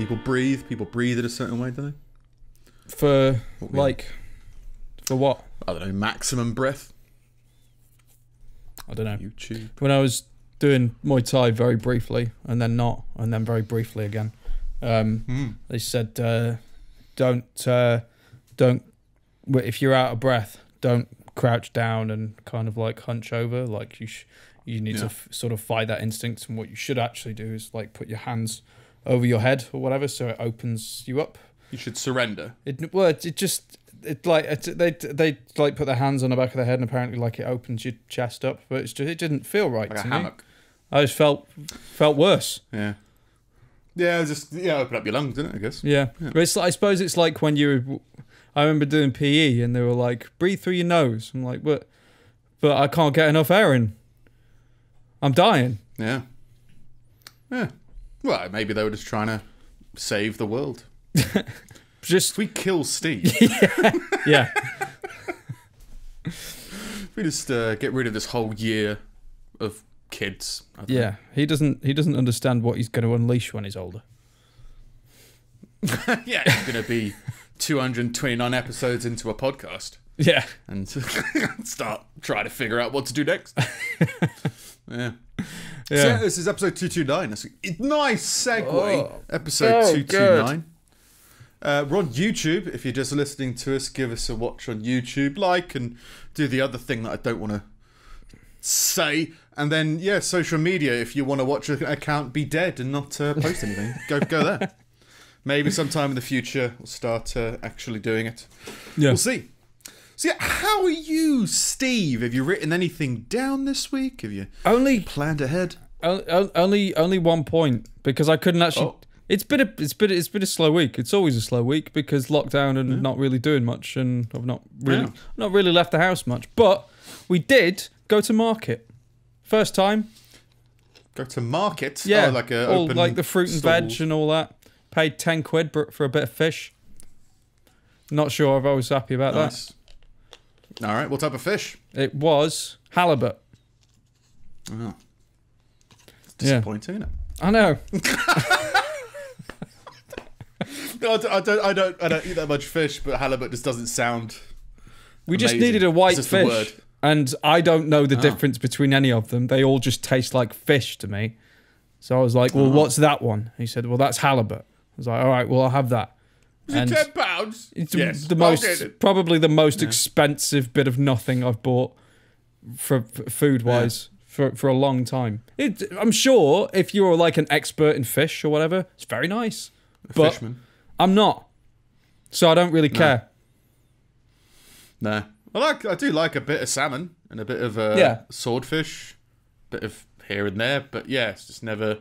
people breathe. People breathe in a certain way, don't they? For what? I don't know, maximum breath. I don't know. YouTube. When I was doing Muay Thai very briefly, and then not, and then very briefly again, they said, don't, if you're out of breath, don't crouch down and kind of like hunch over. Like you need to sort of fight that instinct. And what you should actually do is like put your hands over your head or whatever, so it opens you up. You should surrender. They like put their hands on the back of their head, and apparently like it opens your chest up, but it didn't feel right like to a me. hammock. I just felt worse. Yeah. Yeah, just open up your lungs, didn't it? I guess. Yeah. But it's I suppose it's like when I remember doing PE and they were like, breathe through your nose. I'm like, but I can't get enough air in. I'm dying. Yeah. Yeah. Well, maybe they were just trying to save the world. Just if we kill Steve. Yeah. We just get rid of this whole year of kids. Yeah. He doesn't understand what he's going to unleash when he's older. Yeah, it's going to be 229 episodes into a podcast. Yeah. And start trying to figure out what to do next. Yeah. So this is episode 229. Nice segue. Oh, episode 229. We're on YouTube. If you're just listening to us, give us a watch on YouTube. Like and do the other thing that I don't want to say. And then, social media. If you want to watch an account be dead and not post anything, go there. Maybe sometime in the future we'll start actually doing it. Yeah. We'll see. So how are you, Steve? Have you written anything down this week? Have you planned ahead? Only 1 point, because I couldn't actually. Oh. It's been a slow week. It's always a slow week because lockdown and not really doing much, and I've not really left the house much. But we did go to market, first time. Go to market? Yeah, like all like the fruit and veg and all that. Paid 10 quid for a bit of fish. Not sure if I was happy about that. All right, what type of fish? It was halibut. Oh. It's disappointing, isn't it? I know. I don't eat that much fish, but halibut just doesn't sound We amazing. just needed a white fish. And I don't know the difference between any of them. They all just taste like fish to me. So I was like, well, what's that one? He said, well, that's halibut. I was like, all right, well, I'll have that. Is it £10? It's yes, probably the most expensive bit of nothing I've bought for food-wise for a long time. I'm sure if you're like an expert in fish or whatever, it's very nice. But fishman. I'm not. So I don't really care. No. I do like a bit of salmon and a bit of swordfish, bit of here and there, but it's just never.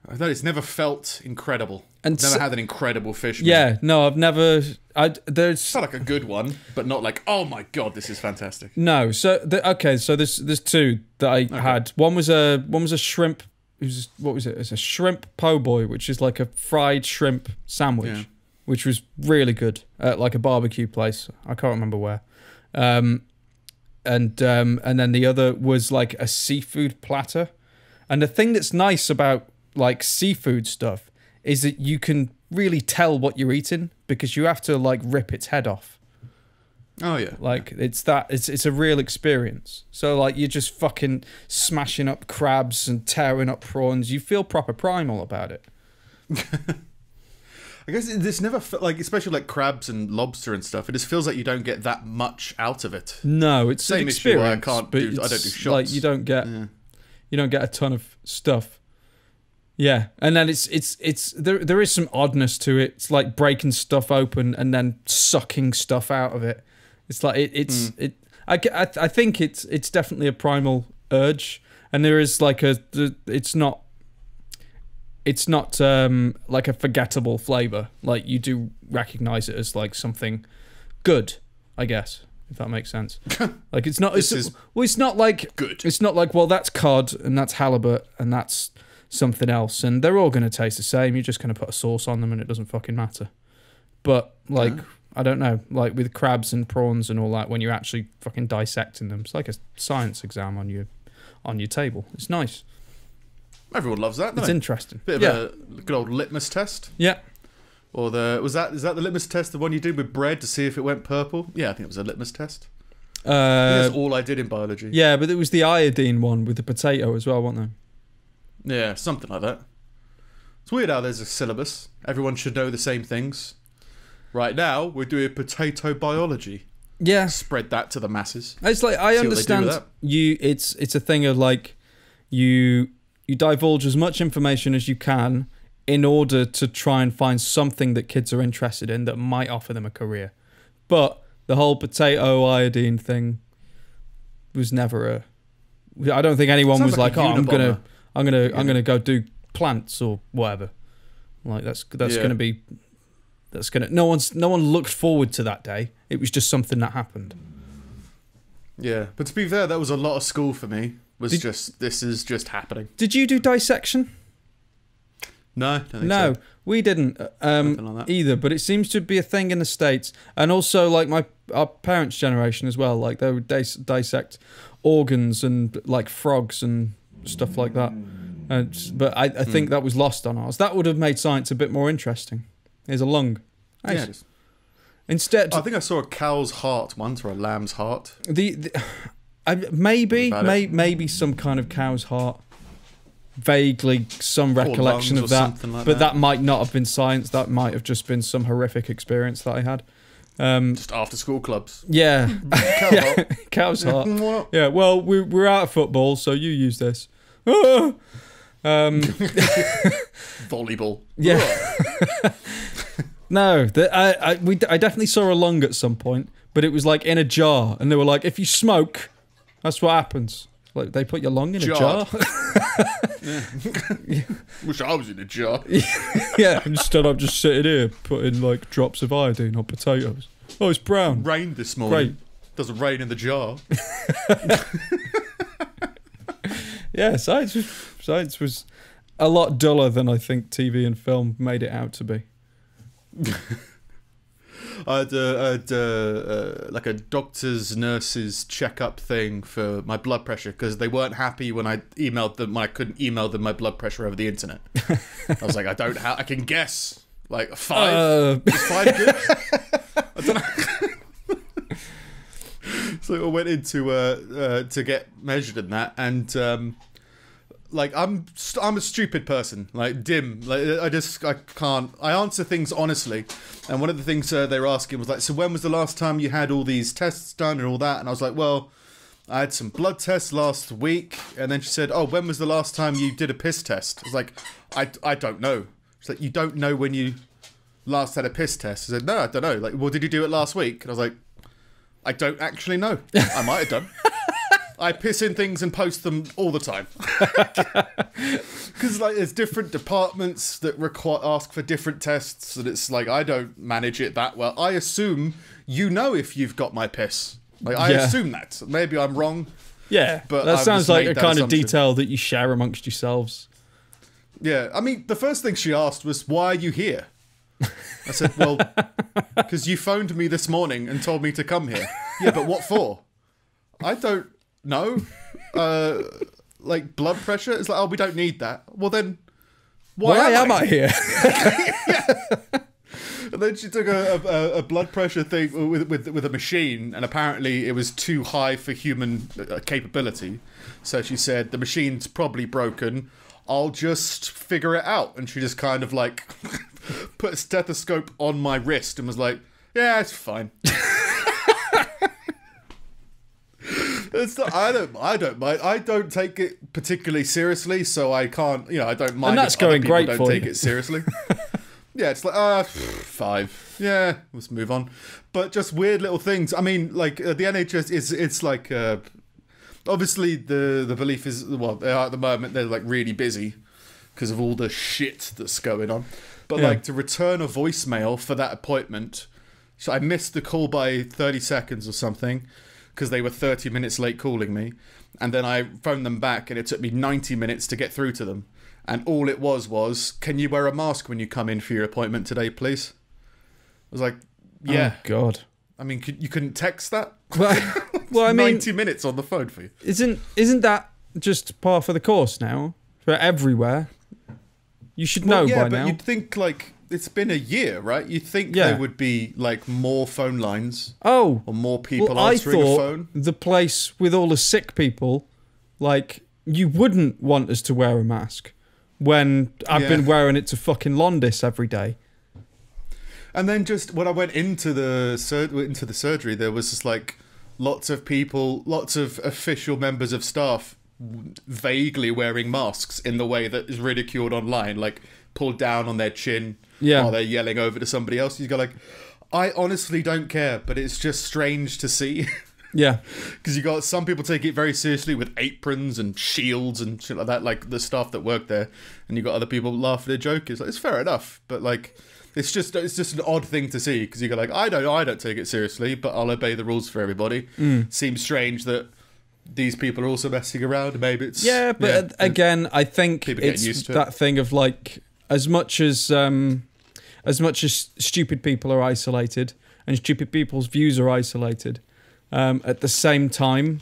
I thought it's never felt incredible. And never had an incredible fish. Yeah, no, I've never. It's felt like a good one, but not like, oh my god, this is fantastic. No, so there's two that I had. One was a shrimp. What was it? It's a shrimp po' boy, which is like a fried shrimp sandwich, which was really good at like a barbecue place. I can't remember where. And then the other was like a seafood platter. And the thing that's nice about like seafood stuff is that you can really tell what you're eating because you have to like rip its head off. Oh yeah. Like it's a real experience. So like you're just fucking smashing up crabs and tearing up prawns. You feel proper primal about it. I guess this never like, especially like crabs and lobster and stuff. It just feels like you don't get that much out of it. No, it's same an experience. Issue why I don't do shots. Like you don't get a ton of stuff. Yeah, and then there is some oddness to it. It's like breaking stuff open and then sucking stuff out of it. It's like I think it's definitely a primal urge, and there is like it's not like a forgettable flavor. Like you do recognize it as like something good, I guess, if that makes sense. Like it's not like good. It's not like, well, that's cod and that's halibut and that's something else, and they're all going to taste the same. You're just going to put a sauce on them and it doesn't fucking matter. But like I don't know, like with crabs and prawns and all that, when you're actually fucking dissecting them, it's like a science exam on your table. It's nice. Everyone loves that. It's interesting. Bit of a good old litmus test. Yeah. Or is that the litmus test, the one you did with bread to see if it went purple? Yeah, I think it was a litmus test. That's all I did in biology. Yeah, but it was the iodine one with the potato as well, wasn't there? Yeah, something like that. It's weird how there's a syllabus. Everyone should know the same things. Right now, we're doing potato biology. Yeah. Spread that to the masses. It's like, I understand it's a thing of like, you divulge as much information as you can in order to try and find something that kids are interested in that might offer them a career. But the whole potato iodine thing was never I don't think anyone was like, oh, I'm gonna go do plants or whatever. Like that's gonna be no one looked forward to that day. It was just something that happened. Yeah, but to be fair, that was a lot of school for me. This is just happening. Did you do dissection? No, don't think no, so. We didn't like either. But it seems to be a thing in the States, and also like our parents' generation as well. Like they would dissect organs and like frogs and stuff like that. But I think that was lost on ours. That would have made science a bit more interesting. Here's a lung. Nice. Yeah, it is. Instead, I think I saw a cow's heart once, or a lamb's heart. Maybe some kind of cow's heart. Vaguely some recollection of that, like but that might not have been science. That might have just been some horrific experience that I had. Just after school clubs. Yeah, cow's heart. Yeah, well, we're out of football, so you use this. Volleyball. Yeah. No, I definitely saw a lung at some point, but it was like in a jar, and they were like, if you smoke, that's what happens. Like they put your lung in a jar. Yeah. Wish I was in a jar. Yeah, instead I'm just sitting here putting like drops of iodine on potatoes. Oh, it's brown. Rained this morning. Great. Doesn't rain in the jar. Yeah, science was a lot duller than I think TV and film made it out to be. I had like a doctor's nurse's checkup thing for my blood pressure because they weren't happy when I emailed them. I couldn't email them my blood pressure over the internet. I was like, I can guess like 5. Is 5 good? I don't know. So I went into to get measured in that, and like I'm a stupid person, like dim. Like I can't. I answer things honestly, and one of the things they were asking was like, so when was the last time you had all these tests done and all that? And I was like, well, I had some blood tests last week. And then she said, oh, when was the last time you did a piss test? I was like, I don't know. She's like, you don't know when you last had a piss test? I said, no, I don't know. Like, well, did you do it last week? And I was like, I don't actually know. I might have done. I piss in things and post them all the time. Because like there's different departments that ask for different tests, and it's like I don't manage it that well. I assume you know if you've got my piss. Like I assume that. Maybe I'm wrong. Yeah, but that sounds like a kind of detail that you share amongst yourselves. Yeah, I mean the first thing she asked was, "Why are you here?" I said, "Well, because you phoned me this morning and told me to come here." Yeah, but what for? I don't know. Like blood pressure? It's like, oh, we don't need that. Well then, why am I here? Yeah. And then she took a blood pressure thing with a machine, and apparently it was too high for human capability. So she said, the machine's probably broken. I'll just figure it out. And she just kind of like put a stethoscope on my wrist and was like, yeah, it's fine. I don't mind. I don't take it particularly seriously, so I can't. I don't mind. And that's going great don't for take you. It seriously. Yeah, it's like 5. Yeah, let's move on. But just weird little things. I mean, like the NHS it's like obviously the belief is they are at the moment they're like really busy because of all the shit that's going on. But like to return a voicemail for that appointment, so I missed the call by 30 seconds or something. Because they were 30 minutes late calling me. And then I phoned them back and it took me 90 minutes to get through to them. And all it was, can you wear a mask when you come in for your appointment today, please? I was like, yeah. Oh, God. I mean, you couldn't text that? Well, I mean... 90 minutes on the phone for you. Isn't that just par for the course now for everywhere. You should know by now. You'd think, like, it's been a year, right? You'd think there would be, like, more phone lines. Oh. Or more people answering a phone. The place with all the sick people, like, you wouldn't want us to wear a mask when I've been wearing it to fucking Londis every day. And then just when I went into the surgery, there was just, like, lots of people, lots of official members of staff vaguely wearing masks in the way that is ridiculed online, like pulled down on their chin while they're yelling over to somebody else. You go like, I honestly don't care, but it's just strange to see. Yeah. Because you got some people take it very seriously with aprons and shields and shit like that, like the staff that work there, and you got other people laugh at a joke. It's like, it's fair enough, but like it's just an odd thing to see, because you go like, I don't take it seriously, but I'll obey the rules for everybody. Seems strange that these people are also messing around. Maybe it's again, I think it's that thing of like, as much as stupid people are isolated and stupid people's views are isolated, at the same time,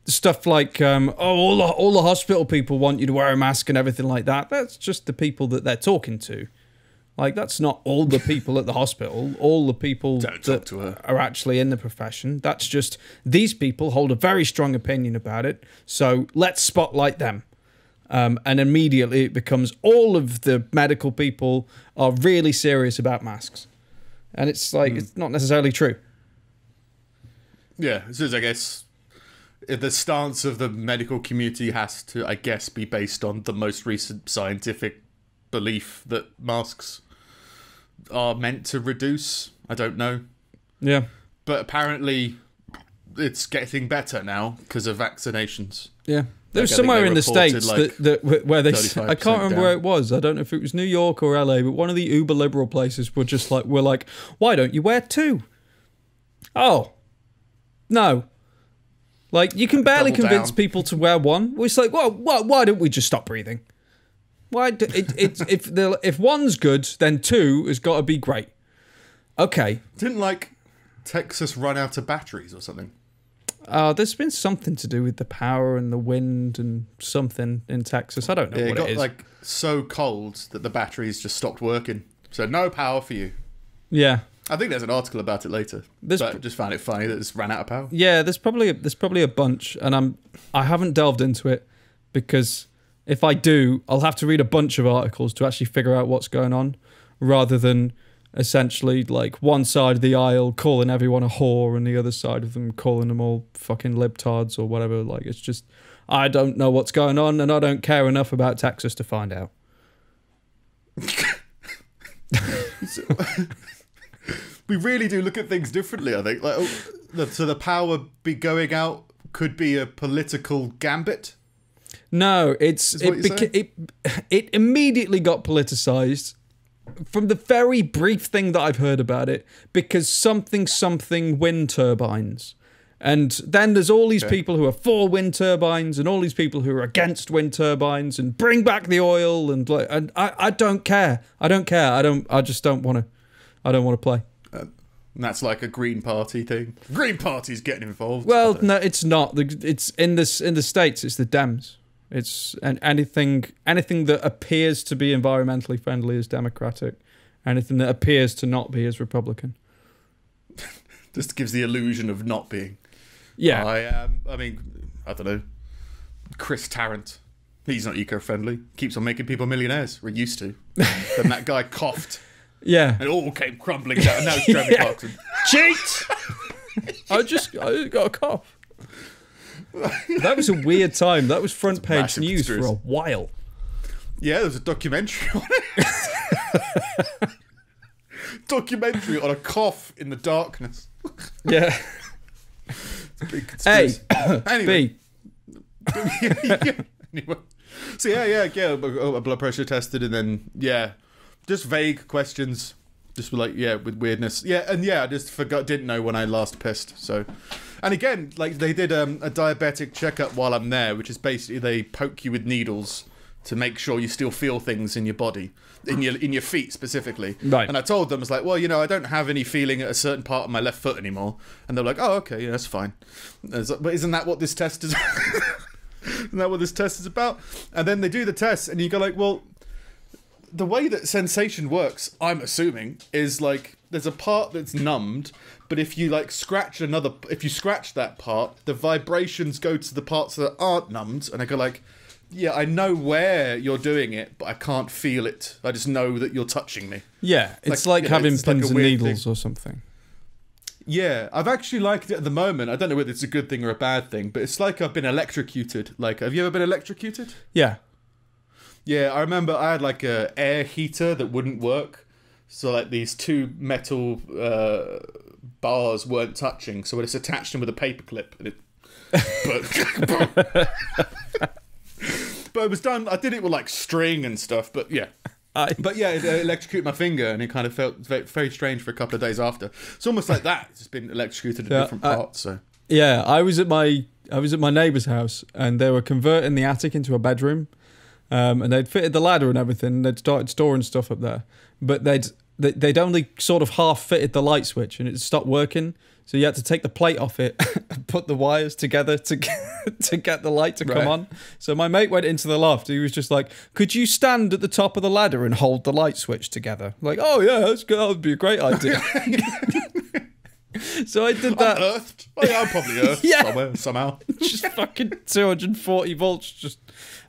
stuff like all the hospital people want you to wear a mask and everything like that. That's just the people that they're talking to. Like, that's not all the people at the hospital, all the people that are actually in the profession. That's just, these people hold a very strong opinion about it, so let's spotlight them. And immediately it becomes all of the medical people are really serious about masks. And it's like, it's not necessarily true. Yeah, this is, I guess, the stance of the medical community has to, I guess, be based on the most recent scientific belief that masks are meant to reduce. I don't know. Yeah. But apparently it's getting better now because of vaccinations. Yeah. There was somewhere in the States like where they... I can't remember where it was. I don't know if it was New York or LA, but one of the uber liberal places were just like, why don't you wear two? Oh. No. Like, you can barely convince people to wear one. It's like, well, why don't we just stop breathing? Why? If one's good, then two has got to be great. Okay. Didn't, like, Texas run out of batteries or something? There's been something to do with the power and the wind and something in Texas. I don't know what it is. It got, like, so cold that the batteries just stopped working. So no power for you. Yeah. I think there's an article about it later. But I just found it funny that it's ran out of power. Yeah, there's probably a bunch, and I haven't delved into it because if I do, I'll have to read a bunch of articles to actually figure out what's going on, rather than essentially like one side of the aisle calling everyone a whore and the other side of them calling them all fucking libtards or whatever. Like, it's just, I don't know what's going on, and I don't care enough about Texas to find out. We really do look at things differently, I think. Like, so the power be going out could be a political gambit? No, it immediately got politicized from the very brief thing that I've heard about it, because something wind turbines. And then there's all these people who are for wind turbines and all these people who are against wind turbines and bring back the oil and I don't care. I just don't want to play. And that's like a Green Party thing. Green Party's getting involved. Well, no, it's not. It's in the States. It's the Dems. It's anything that appears to be environmentally friendly is Democratic. Anything that appears to not be is Republican. Just gives the illusion of not being. Yeah. I mean, I don't know. Chris Tarrant. He's not eco-friendly. Keeps on making people millionaires. We're used to. Then that guy coughed. Yeah. And it all came crumbling down. And now it's Jeremy Clarkson. Cheat! I just got a cough. That was a weird time. That was front page news for a while. Yeah, there was a documentary on it. Documentary on a cough in the darkness. Yeah. It's a big conspiracy. Anyway. Anyway. So a blood pressure tested, and then just vague questions. Just like with weirdness. I just didn't know when I last pissed. So, and again, like they did a diabetic checkup while I'm there, which is basically they poke you with needles to make sure you still feel things in your body, in your feet specifically. Right. And I told them, I was like, well, I don't have any feeling at a certain part of my left foot anymore. And they're like, oh, okay, yeah, that's fine. Like, but isn't that what this test is? Isn't that what this test is about? And then they do the test, and you go like, well, the way that sensation works, I'm assuming, is like there's a part that's numbed, but if you like scratch that part, the vibrations go to the parts that aren't numbed, and I go like, yeah, I know where you're doing it, but I can't feel it. I just know that you're touching me. Yeah, it's like having pins and needles or something. Yeah, I've actually liked it at the moment. I don't know whether it's a good thing or a bad thing, but it's like I've been electrocuted. Like, have you ever been electrocuted? Yeah. Yeah, I remember I had like a air heater that wouldn't work. So like these two metal bars weren't touching, so I just attached them with a paper clip, and but it was done. I did it with like string and stuff, but yeah. But yeah, it electrocuted my finger, and it kind of felt very, very strange for a couple of days after. It's almost like that. It's just been electrocuted at different parts. So yeah, I was at my neighbour's house, and they were converting the attic into a bedroom, and they'd fitted the ladder and everything. And they'd started storing stuff up there, but they'd only sort of half fitted the light switch, and it stopped working. So you had to take the plate off it and put the wires together to get the light to come on. So my mate went into the loft. He was just like, could you stand at the top of the ladder and hold the light switch together? Like, oh yeah, that's good. That would be a great idea. So I did that. Unearthed. Oh, yeah, I'm probably earthed somewhere, somehow. Just fucking 240 volts. Just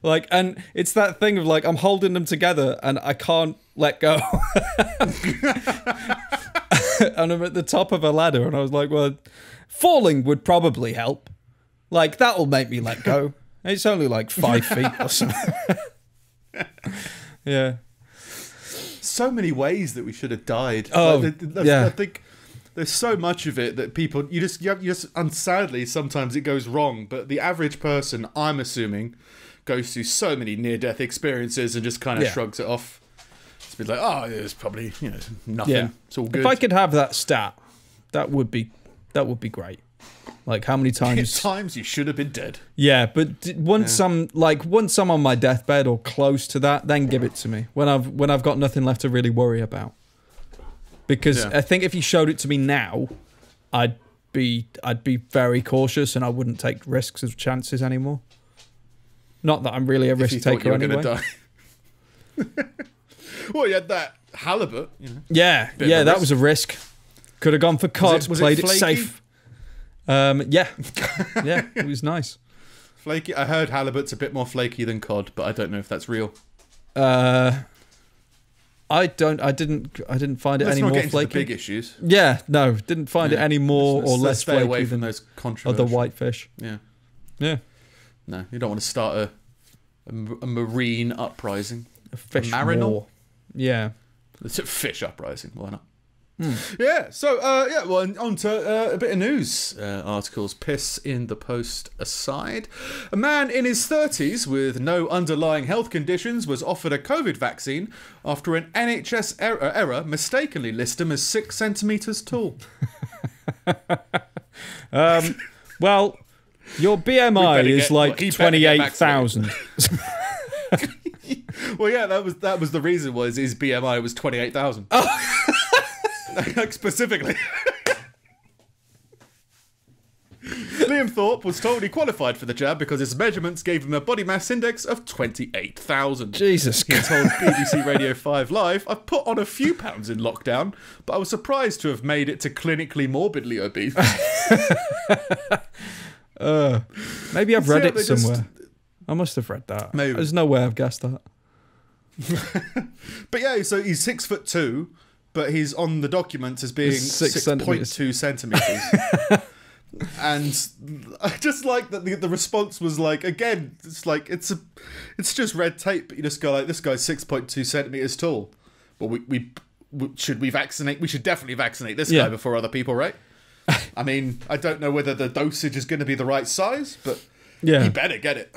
like, and it's that thing of like, I'm holding them together and I can't let go. And I'm at the top of a ladder, and I was like, well, falling would probably help. Like, that'll make me let go. It's only like 5 feet or something. Yeah. So many ways that we should have died. Oh, like, yeah. I think there's so much of it that people, and sadly, sometimes it goes wrong, but the average person, I'm assuming, goes through so many near-death experiences and just kind of shrugs it off. It's like, oh, it's probably nothing. Yeah. It's all good. If I could have that stat, that would be great. Like how many times you should have been dead. Yeah, but once I'm on my deathbed or close to that, then give it to me when I've got nothing left to really worry about. Because I think if you showed it to me now, I'd be very cautious and I wouldn't take risks or chances anymore. Not that I'm really a risk taker anyway. Die. Well, you had that halibut. Yeah, that was a risk. Could have gone for cod. Played it safe. Yeah, it was nice. Flaky. I heard halibut's a bit more flaky than cod, but I don't know if that's real. I didn't find it any more flaky. The big issues. Yeah, no, didn't find it any more or less flaky away from than those controversial. Other whitefish. Yeah. No, you don't want to start a marine uprising. A fish war. Yeah. It's a fish uprising. Why not? Yeah. So well, on to a bit of news articles. Piss in the post aside. A man in his 30s with no underlying health conditions was offered a COVID vaccine after an NHS error mistakenly listed him as 6 centimeters tall. Well, your BMI is like 28,000. Well, yeah, that was the reason. Was his BMI was 28,000. Oh. Like specifically. Liam Thorpe was told he qualified for the jab because his measurements gave him a body mass index of 28,000. Jesus He told BBC Radio 5 Live, "I've put on a few pounds in lockdown, but I was surprised to have made it to clinically morbidly obese." Maybe I've read it somewhere. I must have read that. Maybe. There's no way I've guessed that. But yeah, so he's 6'2", but he's on the documents as being 6.2 centimeters. And I just like that the response was like, again, it's like it's just red tape. But you just go like, this guy's 6.2 centimeters tall. Well, we should we vaccinate? We should definitely vaccinate this guy before other people, right? I mean, I don't know whether the dosage is going to be the right size, but he better get it.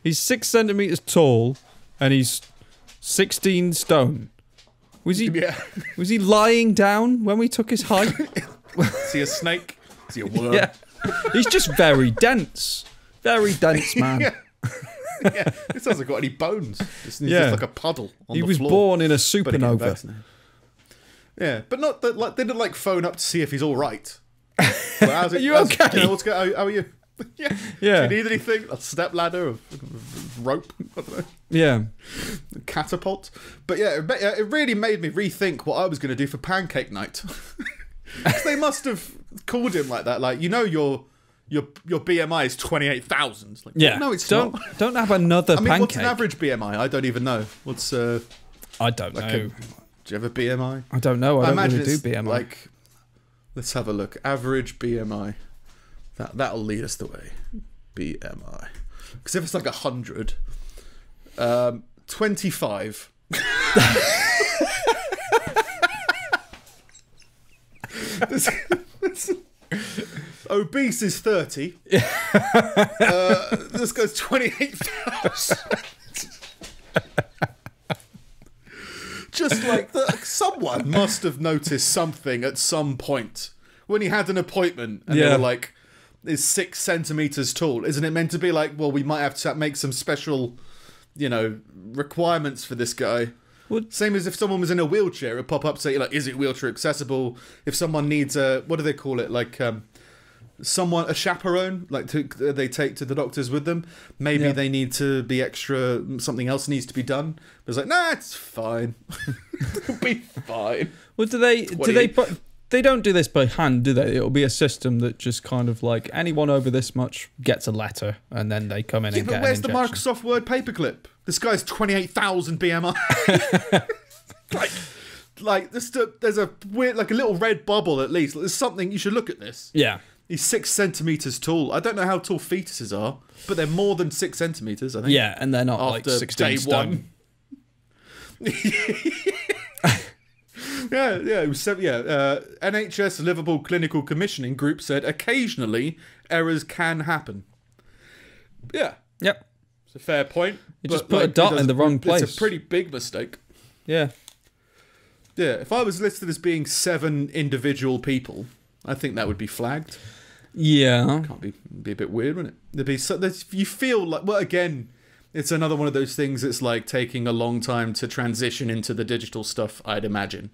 He's 6 centimeters tall, and he's 16 stone. Was he lying down when we took his height? Is he a snake? Is he a worm? Yeah. He's just very dense. Very dense, man. Yeah. It sounds like got any bones. He's just like a puddle on the floor. He was born in a supernova. Yeah, but not that. Like, they didn't phone up to see if he's all right. Well, are you okay? How are you? Yeah. Yeah. Do you need anything? A step ladder, a rope, I don't know. Yeah. A catapult. But yeah, it really made me rethink what I was going to do for pancake night. 'Cause they must have called him like that. Like, your BMI is 28,000. Like, Yeah. no, it's don't not. don't have another I mean, pancake. what's an average BMI? I don't even know. What's I don't know. do you have a BMI? I don't know. I don't imagine really do it's BMI. like, let's have a look. Average BMI. That'll lead us the way. BMI. Because if it's like 100, 25. Obese is 30. This goes 28,000. Just like someone must have noticed something at some point when he had an appointment and they were like, is 6 centimeters tall. Isn't it meant to be like, well, we might have to make some special, requirements for this guy? Same as if someone was in a wheelchair, it'd pop up say like, is it wheelchair accessible? If someone needs what do they call it? Like a chaperone, like they take to the doctors with them. Maybe they need to be extra. Something else needs to be done. But it's like, nah, it's fine. It'll be fine. Well, do they put? They don't do this by hand, do they? It'll be a system that just kind of like anyone over this much gets a letter, and then they come in and get an injection. But where's the Microsoft Word paperclip? This guy's 28,000 BMI. like there's a weird, like a little red bubble at least. There's something you should look at this. Yeah. He's 6 centimeters tall. I don't know how tall fetuses are, but they're more than 6 centimeters, I think. Yeah, and they're not like 16 day stone. Yeah. It was NHS Liverpool Clinical Commissioning Group said occasionally errors can happen. Yeah. Yep. It's a fair point. You just put a dot in the wrong place. It's a pretty big mistake. Yeah. Yeah. If I was listed as being 7 individual people, I think that would be flagged. Yeah. Can't be a bit weird, wouldn't it? You feel like, well, again, it's another one of those things that's like taking a long time to transition into the digital stuff, I'd imagine.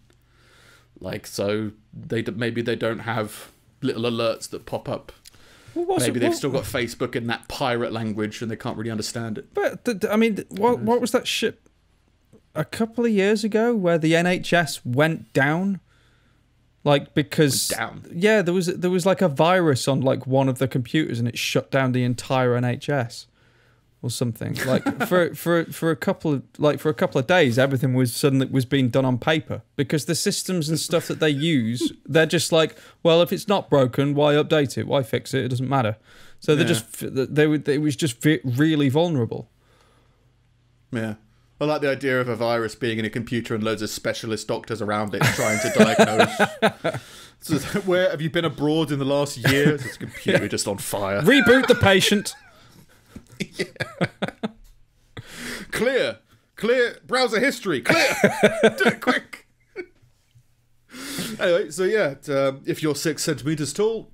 Like, so maybe they don't have little alerts that pop up. Well, maybe they've still got Facebook in that pirate language and they can't really understand it. But, I mean, what was that shit a couple of years ago where the NHS went down? Like, because... Down? Yeah, there was like a virus on like one of the computers and it shut down the entire NHS. Or something like for a couple of days, everything was being done on paper because the systems and stuff that they use, they're just like, well, if it's not broken, why update it? Why fix it? It doesn't matter. So it was just really vulnerable. Yeah, I like the idea of a virus being in a computer and loads of specialist doctors around it trying to diagnose. So, where have you been abroad in the last year? This computer just on fire. Reboot the patient. Yeah. Clear browser history. Clear. Do it quick. Anyway, so yeah, if you're 6 centimeters tall,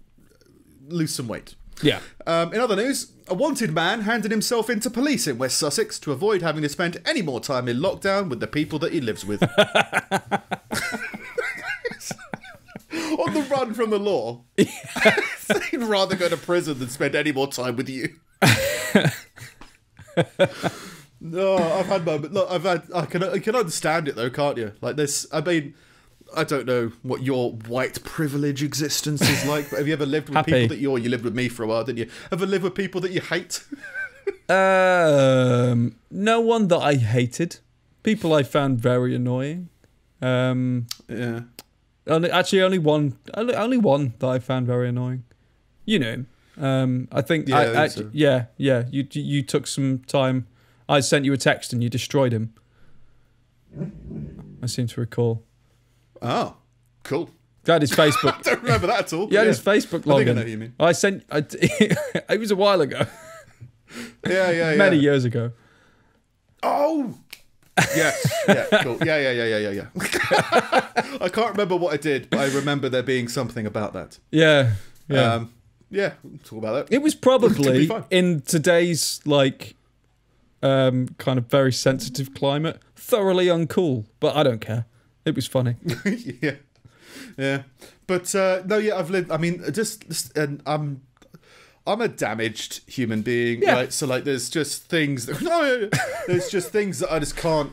lose some weight. Yeah. In other news, a wanted man handed himself into police in West Sussex to avoid having to spend any more time in lockdown with the people that he lives with. On the run from the law. He'd rather go to prison than spend any more time with you. No, I've had moments. Look, I can understand it though, can't you? Like this. I mean, I don't know what your white privilege existence is like, but have you ever lived with people that you lived with me for a while, didn't you? Ever lived with people that you hate? No one that I hated. People I found very annoying. Yeah. Only one that I found very annoying. You know him. I think. Yeah, yeah. You took some time. I sent you a text and you destroyed him. I seem to recall. Oh, cool. That is Facebook. I don't remember that at all. Yeah, his Facebook login. I think I know what you mean. It was a while ago. Yeah. Many years ago. Oh. Yes. Yeah. Cool. Yeah. I can't remember what I did, but I remember there being something about that. Yeah. Yeah. We'll talk about that. It was probably in today's kind of very sensitive climate, thoroughly uncool, but I don't care. It was funny. Yeah. But no, yeah, I've lived. I mean, I'm a damaged human being, Yeah. right? So like, there's just things that I just can't.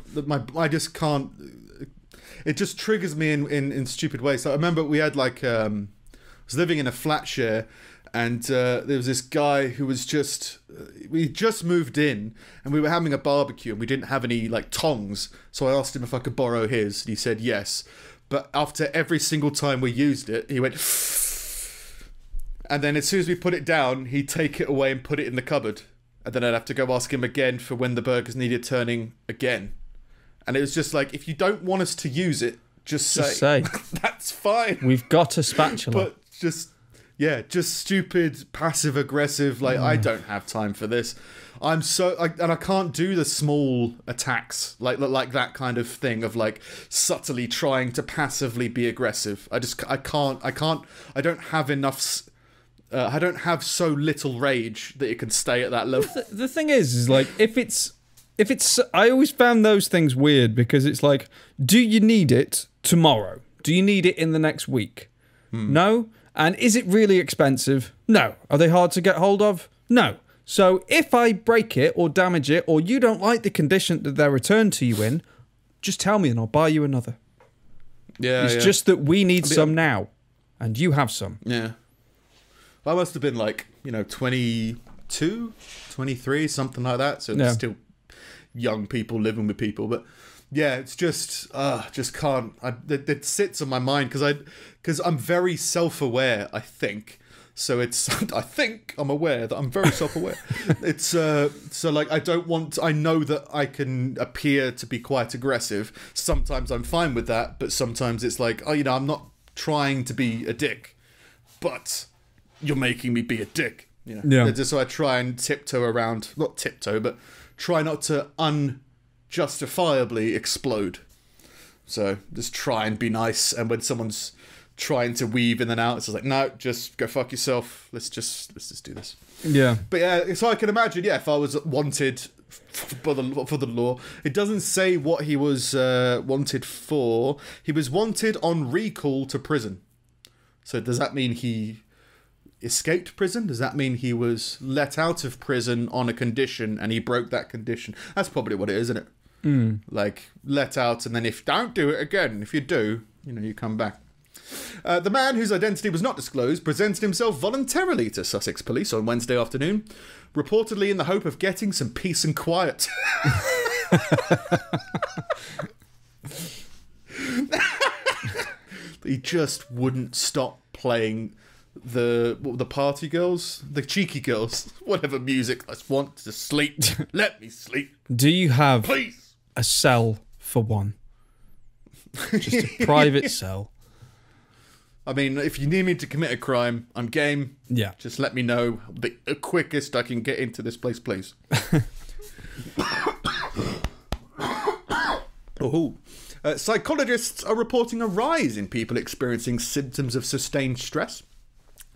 I just can't. It just triggers me in stupid ways. So I remember we had like I was living in a flat share, and there was this guy who was we just moved in, and we were having a barbecue, and we didn't have any like tongs. So I asked him if I could borrow his, and he said yes. But after every single time we used it, he went. And then as soon as we put it down, he'd take it away and put it in the cupboard. And then I'd have to go ask him again for when the burgers needed turning again. And it was just like, if you don't want us to use it, just say. That's fine. We've got a spatula. But just stupid, passive-aggressive, like, I don't have time for this. And I can't do the small attacks, like that kind of thing of like subtly trying to passively be aggressive. I don't have enough... I don't have so little rage that it can stay at that level. The thing is like, if it's, I always found those things weird because it's like, do you need it tomorrow? Do you need it in the next week? No. And is it really expensive? No. Are they hard to get hold of? No. So if I break it or damage it, or you don't like the condition that they're returned to you in, just tell me and I'll buy you another. Yeah. It's just that we need some now, and you have some. Yeah. I must have been like, 22, 23, something like that. So it's still young people living with people. But yeah, it's just can't. It sits on my mind because I'm very self-aware, I think. So I think I'm aware that I'm very self-aware. It's so like, I know that I can appear to be quite aggressive. Sometimes I'm fine with that, but sometimes it's like, I'm not trying to be a dick, but you're making me be a dick. Yeah. Just so I try and not tiptoe, but try not to unjustifiably explode. So just try and be nice. And when someone's trying to weave in and out, it's just like, no, just go fuck yourself. Let's just do this. Yeah. But yeah, so I can imagine, if I was wanted for the law, it doesn't say what he was wanted for. He was wanted on recall to prison. So does that mean he escaped prison? Does that mean he was let out of prison on a condition and he broke that condition? That's probably what it is, isn't it? Like, let out, and then if don't do it again, if you do, you come back. The man, whose identity was not disclosed, presented himself voluntarily to Sussex police on Wednesday afternoon, reportedly in the hope of getting some peace and quiet. He just wouldn't stop playing the party girls, the cheeky girls, whatever music I just want to sleep. Let me sleep. Do you have please a cell for one? Just a private cell. I mean, if you need me to commit a crime, I'm game. Yeah. Just let me know the quickest I can get into this place, please. Psychologists are reporting a rise in people experiencing symptoms of sustained stress,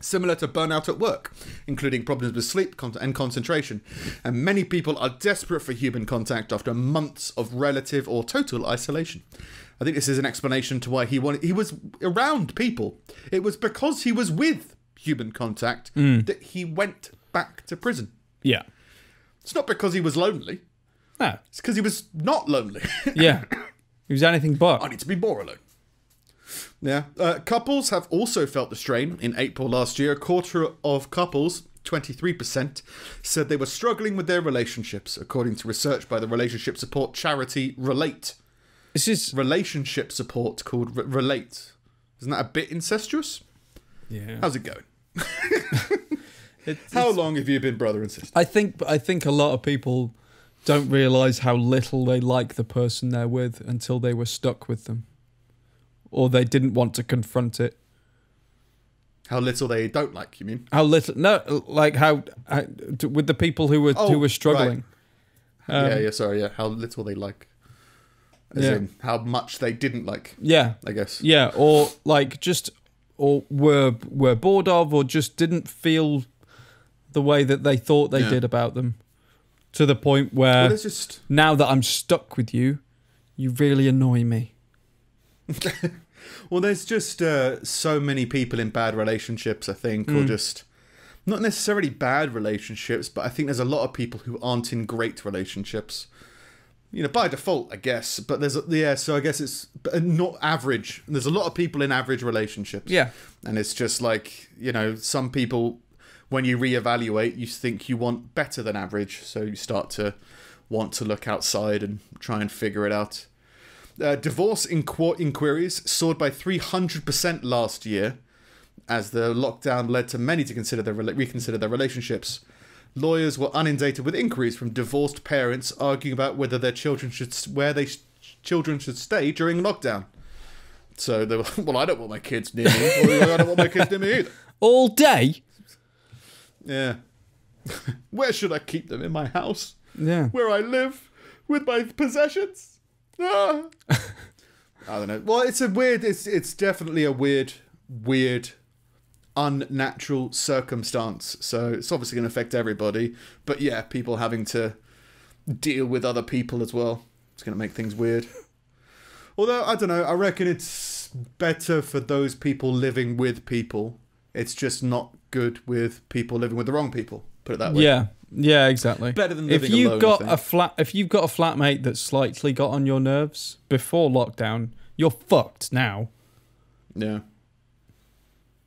similar to burnout at work, including problems with sleep and concentration. And many people are desperate for human contact after months of relative or total isolation. I think this is an explanation to why he was around people. It was because he was with human contact that he went back to prison. Yeah. It's not because he was lonely. No. It's because he was not lonely. Yeah. He was anything but. I need to be more alone. Yeah. Couples have also felt the strain. In April last year, a quarter of couples, 23%, said they were struggling with their relationships, according to research by the relationship support charity Relate. This is relationship support called Relate. Isn't that a bit incestuous? Yeah. How's it going? How long have you been brother and sister? I think a lot of people don't realise how little they like the person they're with until they were stuck with them. Or they didn't want to confront it. How little they don't like, you mean? How little? No, like how with the people who were struggling. Right. Sorry. How little they like. As in how much they didn't like. Yeah. I guess. Yeah, or like or were bored of, or just didn't feel the way that they thought they did about them. To the point where now that I'm stuck with you, you really annoy me. Well, there's just so many people in bad relationships, I think, or just not necessarily bad relationships, but I think there's a lot of people who aren't in great relationships. By default, I guess. But so I guess it's not average. There's a lot of people in average relationships. Yeah. And it's just like, some people, when you reevaluate, you think you want better than average. So you start to want to look outside and try and figure it out. Divorce inquiries soared by 300% last year, as the lockdown led to many to reconsider their relationships. Lawyers were inundated with inquiries from divorced parents arguing about whether their children should stay during lockdown. So they were, well, I don't want my kids near me. Well, I don't want my kids near me either. All day? Yeah. Where should I keep them? In my house? Yeah. Where I live? With my possessions? Ah. I don't know. Well, it's definitely a weird, unnatural circumstance. So it's obviously going to affect everybody. But yeah, people having to deal with other people as well. It's going to make things weird. Although, I don't know, I reckon it's better for those people living with people. It's just not good with people living with the wrong people. Put it that way. Yeah, exactly. Better than living alone. If you've got a flatmate that slightly got on your nerves before lockdown, you're fucked now. Yeah.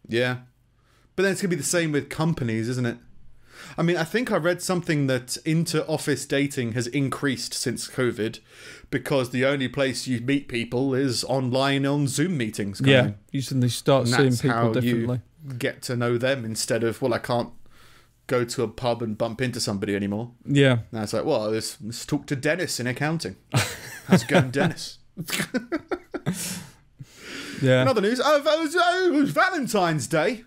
Yeah. But then it's going to be the same with companies, isn't it? I mean, I think I read something that inter-office dating has increased since COVID because the only place you meet people is online on Zoom meetings. Yeah, you suddenly start seeing people differently. You get to know them instead of, well, I can't go to a pub and bump into somebody anymore. Yeah. Now it's like, well, let's talk to Dennis in accounting. How's it going, Dennis? Yeah. In other news, it was Valentine's Day.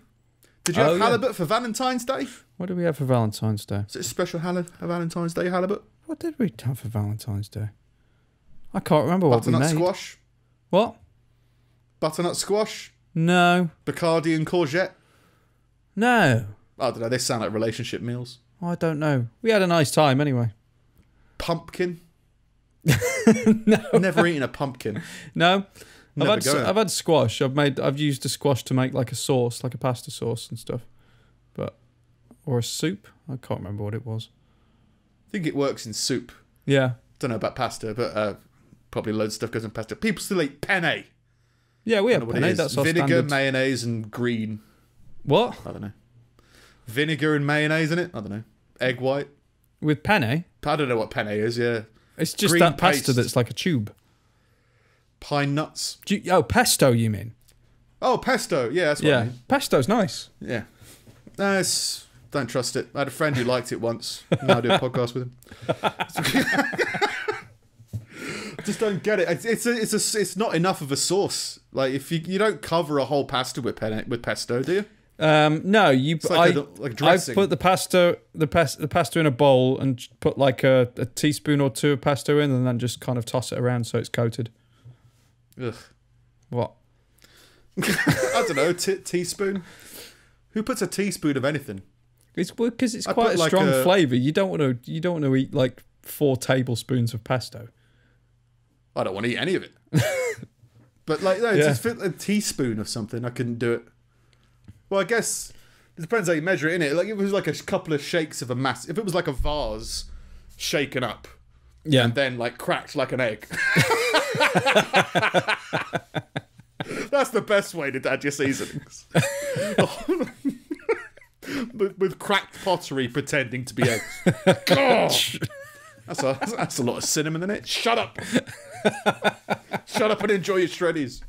Did you have halibut for Valentine's Day? What did we have for Valentine's Day? Is it a special Valentine's Day halibut? What did we have for Valentine's Day? I can't remember what we made. Butternut squash? What? Butternut squash? No. Bacardi and courgette? No. I don't know, they sound like relationship meals. I don't know. We had a nice time anyway. Pumpkin? No. Never eaten a pumpkin. No. I've had squash. I've used a squash to make like a sauce, like a pasta sauce and stuff. Or a soup. I can't remember what it was. I think it works in soup. Yeah. Don't know about pasta, but probably loads of stuff goes in pasta. People still eat penne. Yeah, we have penne. That's our vinegar, standard. mayonnaise, and green. What? I don't know. Vinegar and mayonnaise in it? I don't know. Egg white. With penne? I don't know what penne is, yeah. It's just Green that pasta paste. that's like a tube. Pine nuts. Pesto, you mean? Oh, pesto. Yeah, that's what I mean. Pesto's nice. Yeah. Don't trust it. I had a friend who liked it once. Now I do a podcast with him. Just don't get it. It's not enough of a sauce. Like if you don't cover a whole pasta with pesto, do you? No, It's like a dressing. I put the pasta in a bowl and put like a teaspoon or two of pesto in, and then just kind of toss it around so it's coated. Ugh. What? I don't know. Teaspoon. Who puts a teaspoon of anything? It's because it's quite a strong flavour. You don't want to eat like 4 tablespoons of pesto. I don't want to eat any of it. But like, no, just a teaspoon of something. I couldn't do it. Well, I guess it depends how you measure it, innit? Like if it was like a couple of shakes of a mass. If it was like a vase shaken up, and then like cracked like an egg. That's the best way to add your seasonings. with cracked pottery pretending to be eggs. God! That's a lot of cinnamon in it. Shut up! Shut up and enjoy your shreddies.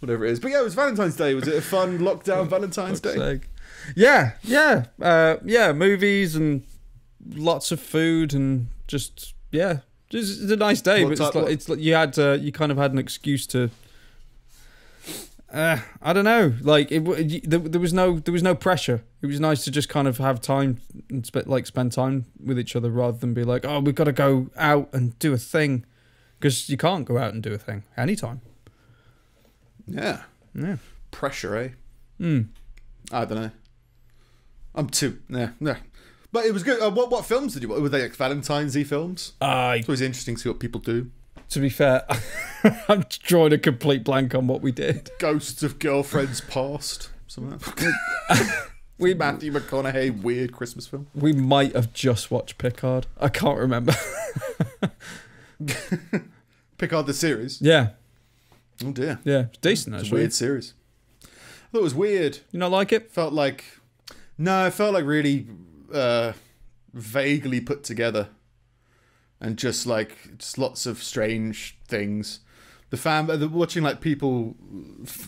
Whatever it is. But yeah, it was Valentine's Day. Was it a fun lockdown Valentine's Day? Sake. Yeah. Movies and lots of food and just it's a nice day. But you kind of had an excuse to. I don't know. Like there was no pressure. It was nice to just kind of have time and spend time with each other rather than be like, oh, we've got to go out and do a thing, because you can't go out and do a thing anytime. Yeah. Pressure, eh? I don't know. I'm too. Yeah. But it was good. What films did you watch? Were they like Valentine's-y films? It's always interesting to see what people do. To be fair, I'm drawing a complete blank on what we did. Ghosts of Girlfriends Past. Something like that. Matthew McConaughey weird Christmas film. We might have just watched Picard. I can't remember. Picard the series? Yeah. Oh dear. Yeah, it's decent actually. It's a weird series. I thought it was weird. You not like it? It felt like really vaguely put together. And just lots of strange things. Watching like people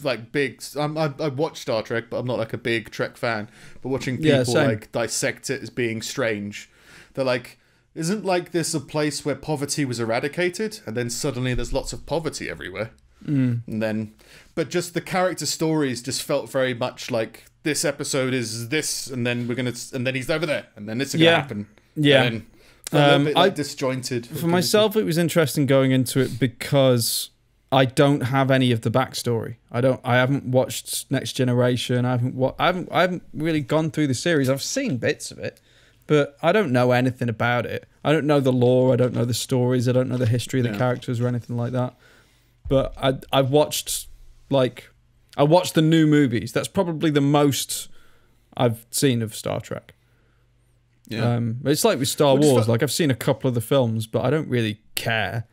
like big. I watch Star Trek, but I'm not like a big Trek fan. But watching people like dissect it as being strange, they're like, isn't like this a place where poverty was eradicated, and then suddenly there's lots of poverty everywhere, and then, but just the character stories just felt very much like this episode is this, and then and then he's over there, and then this is gonna happen, yeah. And then, a bit like disjointed. For myself, it was interesting going into it because I don't have any of the backstory. I haven't watched Next Generation. I haven't really gone through the series. I've seen bits of it, but I don't know anything about it. I don't know the lore. I don't know the stories. I don't know the history of the characters or anything like that. But I've watched the new movies. That's probably the most I've seen of Star Trek. Yeah. It's like with Star Wars. Like I've seen a couple of the films, but I don't really care.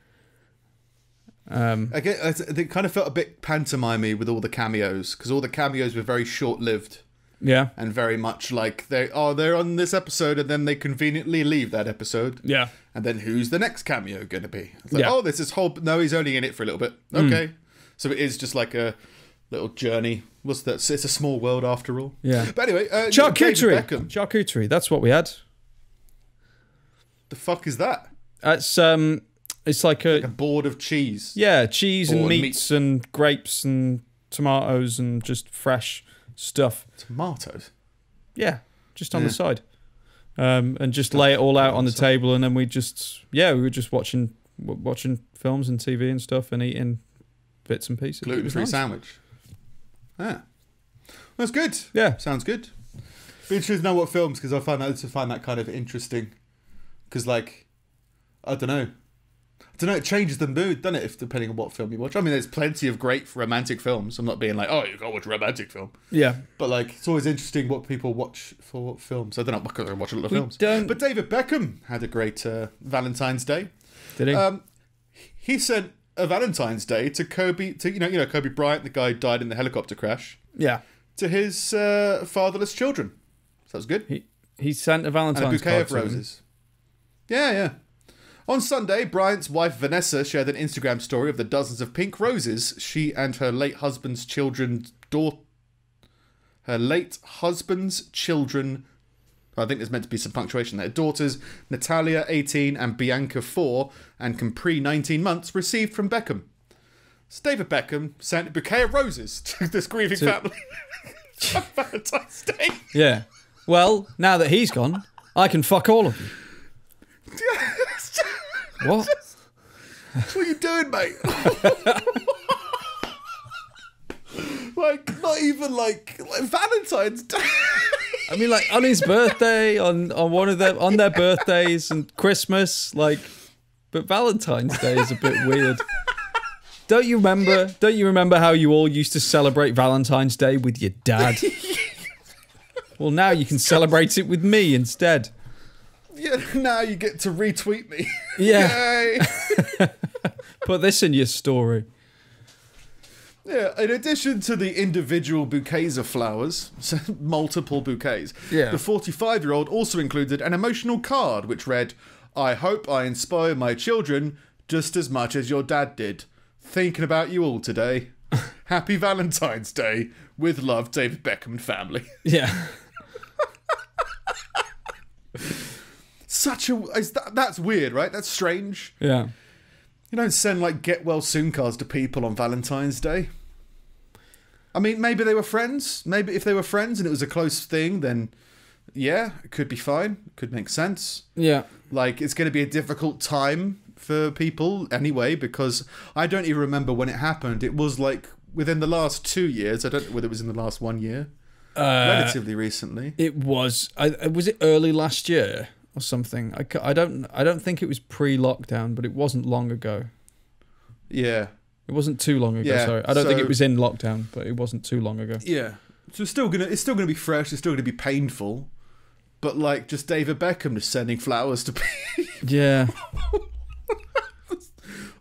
It kind of felt a bit pantomimey with all the cameos, because all the cameos were very short-lived. Yeah. And very much like they're on this episode, and then they conveniently leave that episode. Yeah. And then who's the next cameo going to be? It's like, oh, this is no, he's only in it for a little bit. Okay. So it is just like a little journey. What's that? It's a small world after all. Yeah. But anyway, charcuterie. That's what we had. The fuck is that? It's like a board of cheese. Yeah, cheese and meats and grapes and tomatoes and just fresh stuff. Tomatoes? Yeah, just on the side. And just lay it all out on the table, and then we were just watching films and TV and stuff and eating bits and pieces. Gluten-free sandwich. Yeah. That's good. Yeah. Sounds good. Be interested to know what films, because I find that kind of interesting. Because, like, I don't know, it changes the mood, doesn't it, depending on what film you watch. I mean, there's plenty of great romantic films. I'm not being like, oh, you gotta watch a romantic film. Yeah. But, like, it's always interesting what people watch for films. I don't know, because I watch a lot of films. But David Beckham had a great Valentine's Day. Did he? He sent a Valentine's Day to Kobe, Kobe Bryant, the guy who died in the helicopter crash. Yeah. To his fatherless children. Sounds good. He sent a Valentine's and a bouquet of roses. Yeah. On Sunday, Bryant's wife Vanessa shared an Instagram story of the dozens of pink roses she and her late husband's children. I think there's meant to be some punctuation there. Daughters Natalia, 18, and Bianca, 4, and Capri, 19 months, received from Beckham. So David Beckham sent a bouquet of roses to this grieving family on Valentine's Day. Yeah. Well, now that he's gone, I can fuck all of you. What? What are you doing, mate? Like, not even like Valentine's Day. I mean, like on his birthday, on their birthdays and Christmas, like, but Valentine's Day is a bit weird. Don't you remember how you all used to celebrate Valentine's Day with your dad? Well, now you can celebrate it with me instead. Yeah, now you get to retweet me. Yeah. Put this in your story. Yeah, in addition to the individual bouquets of flowers, so multiple bouquets, the 45-year-old also included an emotional card which read, "I hope I inspire my children just as much as your dad did. Thinking about you all today. Happy Valentine's Day. With love, David Beckham and family." Yeah. That's weird, right? That's strange. Yeah. You don't send like get well soon cards to people on Valentine's Day. I mean, maybe they were friends. Maybe if they were friends and it was a close thing, then yeah, it could be fine. It could make sense. Yeah. Like, it's going to be a difficult time for people anyway, because I don't even remember when it happened. It was like within the last 2 years. I don't know whether it was in the last 1 year. Relatively recently. It was. Was it early last year or something? I don't think it was pre-lockdown, but it wasn't long ago. Yeah. It wasn't too long ago, sorry. I don't think it was in lockdown, but it wasn't too long ago. Yeah. So it's still gonna be fresh. It's still gonna be painful, but like just David Beckham just sending flowers to people. Yeah.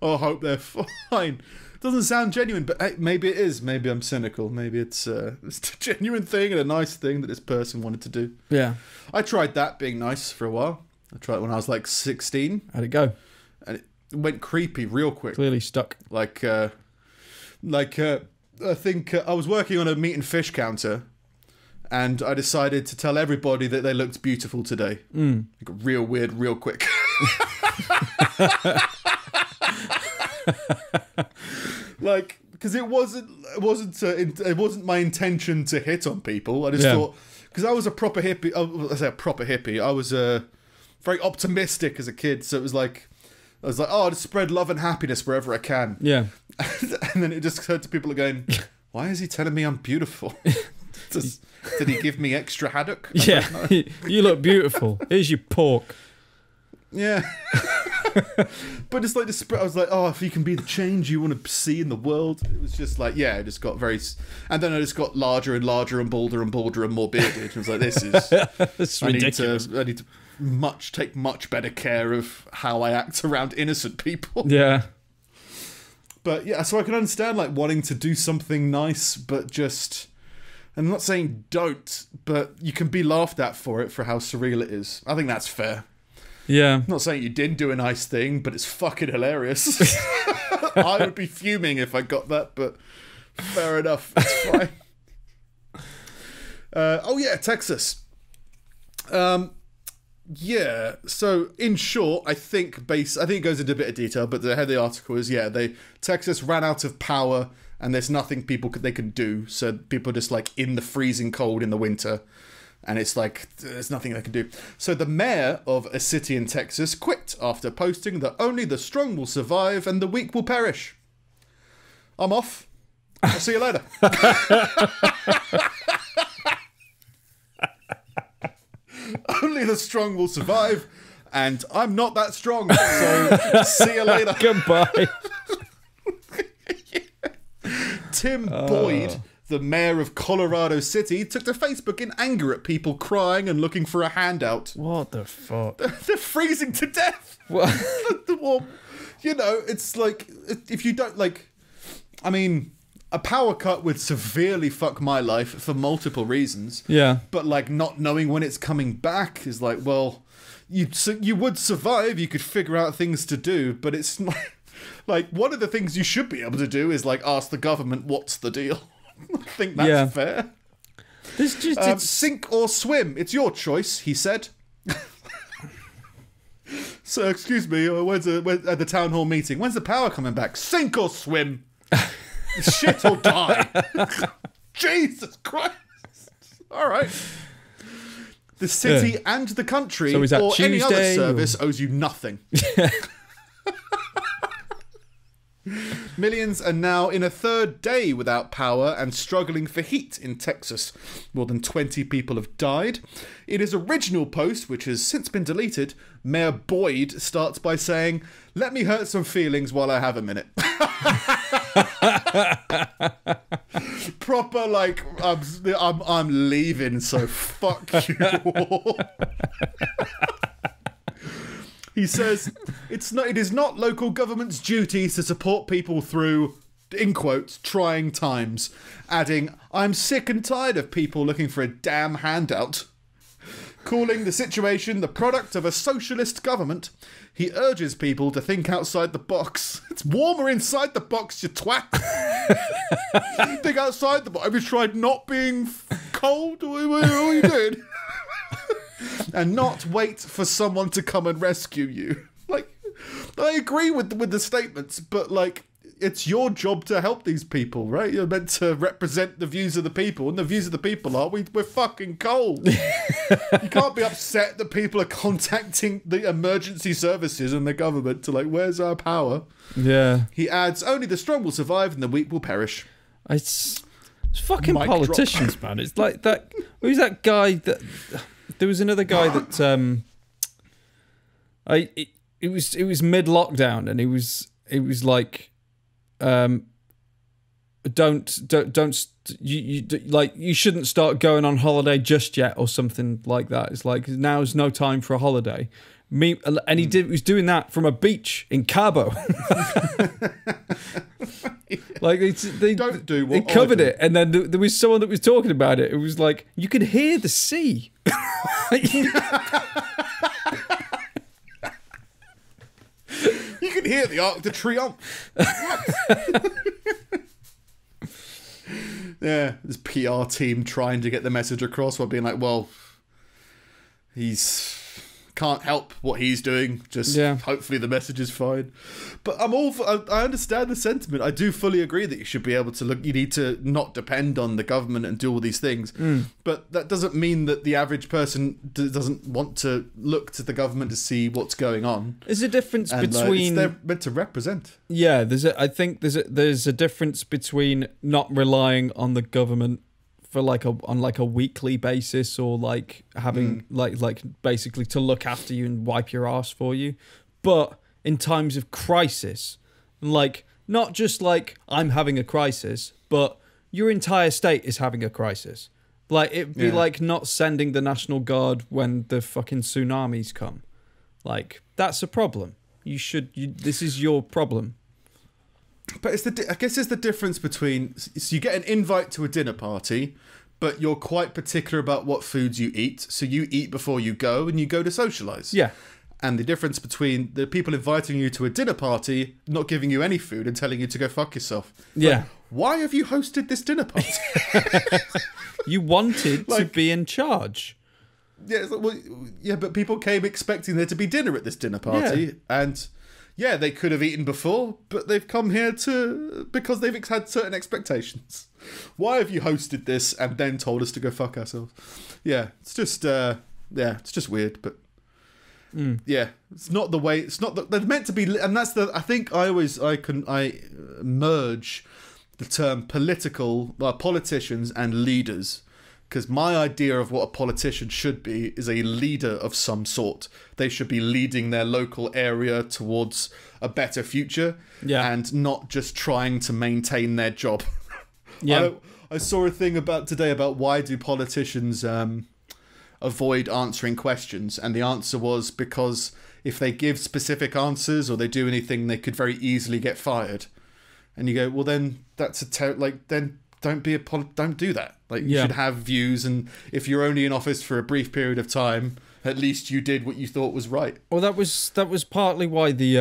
Oh, I hope they're fine. Doesn't sound genuine, but hey, maybe it is. Maybe I'm cynical. Maybe it's a genuine thing and a nice thing that this person wanted to do. Yeah. I tried that being nice for a while. I tried it when I was like 16. How'd it go? And it went creepy real quick. Clearly stuck. I think I was working on a meat and fish counter, and I decided to tell everybody that they looked beautiful today. It got real weird real quick. Like, because it wasn't my intention to hit on people. I just thought, because I was a proper hippie. I say a proper hippie. I was very optimistic as a kid, so it was like, I was like, oh, I'll just spread love and happiness wherever I can. Yeah. And then it just occurred to people going, why is he telling me I'm beautiful? Did he give me extra haddock? Yeah. You look beautiful. Here's your pork. Yeah. But it's like I was like, oh, if you can be the change you want to see in the world. It was just like, yeah, it just got very, and then I just got larger and larger and bolder and more bearded. I was like, this is ridiculous. I need to take much better care of how I act around innocent people. Yeah. But yeah, so I can understand like wanting to do something nice, but just, I'm not saying don't, but you can be laughed at for it, for how surreal it is. I think that's fair. Yeah. I'm not saying you didn't do a nice thing, but it's fucking hilarious. I would be fuming if I got that, but fair enough. It's fine. Oh yeah, Texas. Yeah, so in short, I think it goes into a bit of detail, but the head of the article is, Texas ran out of power and there's nothing they can do, so people are just like in the freezing cold in the winter, and it's like there's nothing they can do. So the mayor of a city in Texas quit after posting that only the strong will survive and the weak will perish. I'm off. I'll see you later. Only the strong will survive, and I'm not that strong, so see you later. Goodbye. Tim Boyd, the mayor of Colorado City, took to Facebook in anger at people crying and looking for a handout. What the fuck? They're freezing to death. What? Well, you know, it's like, if you don't, like, I mean, a power cut would severely fuck my life for multiple reasons. Yeah. But, like, not knowing when it's coming back is like, well, you would survive, you could figure out things to do, but it's not, like, one of the things you should be able to do is, like, ask the government, what's the deal? I think that's fair. This just, sink or swim, it's your choice, he said. So, excuse me, at the town hall meeting, when's the power coming back? Sink or swim. Shit or die. Jesus Christ. All right. The city and the country or Tuesday, any other service owes you nothing. Millions are now in a third day without power and struggling for heat in Texas. More than 20 people have died. In his original post, which has since been deleted, Mayor Boyd starts by saying, "Let me hurt some feelings while I have a minute." Proper, like, I'm leaving, so fuck you all. He says, it is not local government's duty to support people through, in quotes, trying times, adding, "I'm sick and tired of people looking for a damn handout." Calling the situation the product of a socialist government, he urges people to think outside the box. It's warmer inside the box, you twat. Think outside the box. Have you tried not being cold? What are you doing? And not wait for someone to come and rescue you. Like, I agree with the statements, but, like, it's your job to help these people, right? You're meant to represent the views of the people, and the views of the people are, we're fucking cold. You can't be upset that people are contacting the emergency services and the government to, like, where's our power? Yeah. He adds, only the strong will survive and the weak will perish. It's fucking politicians, man. It's like that. Who's that guy that... There was another guy that it was mid-lockdown, and it was like you shouldn't start going on holiday just yet or something like that. It's like now's no time for a holiday. He was doing that from a beach in Cabo. Like they don't do what they covered it, and then there was someone that was talking about it. It was like you could hear the sea. You can hear the Arc de Triomphe. Yeah, this PR team trying to get the message across while being like, well, he's can't help what he's doing. Just hopefully the message is fine. But I understand the sentiment. I do fully agree that you should be able to look. You need to not depend on the government and do all these things. But that doesn't mean that the average person doesn't want to look to the government to see what's going on. There's a difference between they're meant to represent. Yeah, I think there's a difference between not relying on the government for on a weekly basis, or like having like basically to look after you and wipe your ass for you, but in times of crisis, like not just like I'm having a crisis, but your entire state is having a crisis. Like it'd be like not sending the National Guard when the fucking tsunamis come. Like that's a problem. This is your problem. But I guess it's the difference between, so you get an invite to a dinner party, but you're quite particular about what foods you eat. So you eat before you go, and you go to socialise. Yeah. And the difference between the people inviting you to a dinner party, not giving you any food and telling you to go fuck yourself. Yeah. Like, why have you hosted this dinner party? You wanted to be in charge. Yeah, but people came expecting there to be dinner at this dinner party, and yeah, they could have eaten before, but they've come here because they've had certain expectations. Why have you hosted this and then told us to go fuck ourselves? Yeah, it's just it's just weird, but yeah, it's not the way. It's not they're meant to be, and that's the. I think I merge the term politicians and leaders. Because my idea of what a politician should be is a leader of some sort. They should be leading their local area towards a better future, and not just trying to maintain their job. Yeah, I saw a thing today about why do politicians avoid answering questions, and the answer was because if they give specific answers or they do anything, they could very easily get fired. And you go, well, then that's then. Don't do that. Like you should have views, and if you're only in office for a brief period of time, at least you did what you thought was right. Well, that was partly why the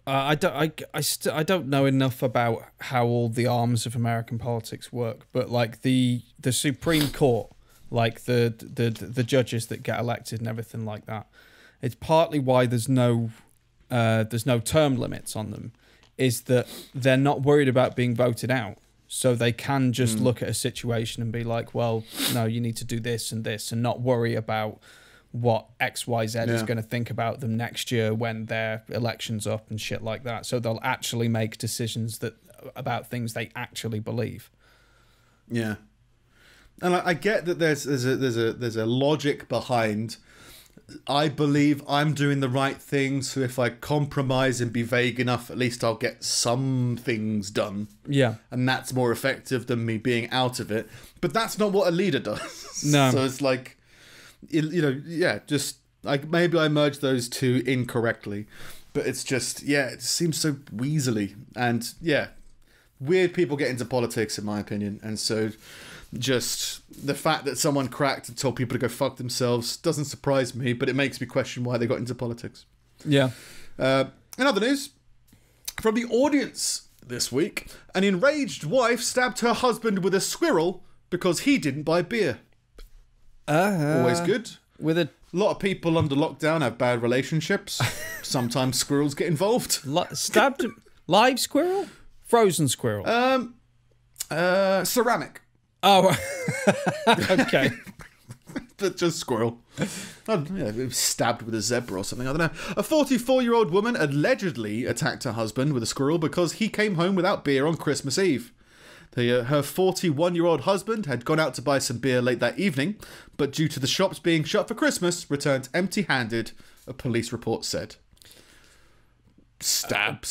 I don't know enough about how all the arms of American politics work, but like the Supreme Court, like the judges that get elected and everything like that, it's partly why there's no term limits on them. Is that they're not worried about being voted out. So they can just look at a situation and be like, well, no, you need to do this and this, and not worry about what XYZ is going to think about them next year when their election's up and shit like that. So they'll actually make decisions about things they actually believe. Yeah. And I get that there's a logic behind, I believe I'm doing the right thing, so if I compromise and be vague enough, at least I'll get some things done. Yeah. And that's more effective than me being out of it. But that's not what a leader does. No. So it's like, just like maybe I merged those two incorrectly. But it's just, it seems so weaselly. And weird people get into politics, in my opinion. And so just the fact that someone cracked and told people to go fuck themselves doesn't surprise me, but it makes me question why they got into politics. Yeah. In other news, from the audience this week, an enraged wife stabbed her husband with a squirrel because he didn't buy beer. Always good. With a lot of people under lockdown have bad relationships. Sometimes squirrels get involved. Stabbed live squirrel? Frozen squirrel? Ceramic. Oh, okay. But just squirrel. Stabbed with a zebra or something. I don't know. A 44-year-old woman allegedly attacked her husband with a squirrel because he came home without beer on Christmas Eve. Her 41-year-old husband had gone out to buy some beer late that evening, but due to the shops being shut for Christmas, returned empty-handed, a police report said. Stab.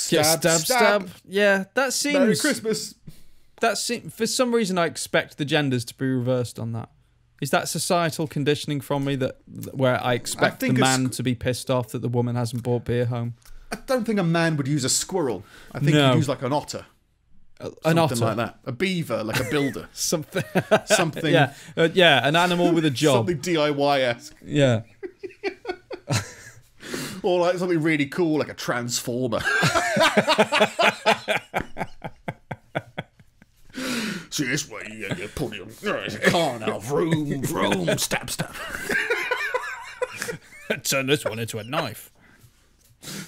Yeah, that seems... Merry Christmas. For some reason, I expect the genders to be reversed on that. Is that societal conditioning from me where I expect the man to be pissed off that the woman hasn't brought beer home? I don't think a man would use a squirrel. I think he'd use like an otter. An otter. Something like that. A beaver, like a builder. Something. Yeah. An animal with a job. Something DIY-esque. Yeah. Or like something really cool, like a transformer. See, this way you put it on. There's a car now. Vroom, vroom, stab. Turn this one into a knife.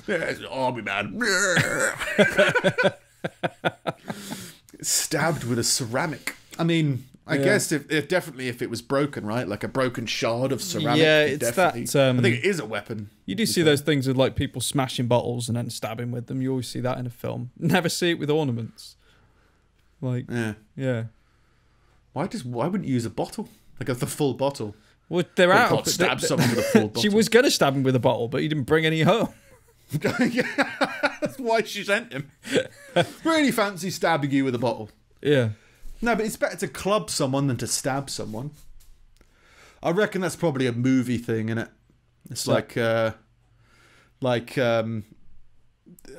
Yeah, it's an army man. Stabbed with a ceramic. I mean, I guess if it was broken, right? Like a broken shard of ceramic. Yeah, it's that. I think it is a weapon. You do see those things with like people smashing bottles and then stabbing with them. You always see that in a film. Never see it with ornaments. Like, yeah. Why wouldn't you use a bottle? Like the full bottle? Well, they're out. You can't stab someone with a full bottle. She was going to stab him with a bottle, but he didn't bring any home. That's why she sent him. Really fancy stabbing you with a bottle. Yeah. No, but it's better to club someone than to stab someone. I reckon that's probably a movie thing, innit? It's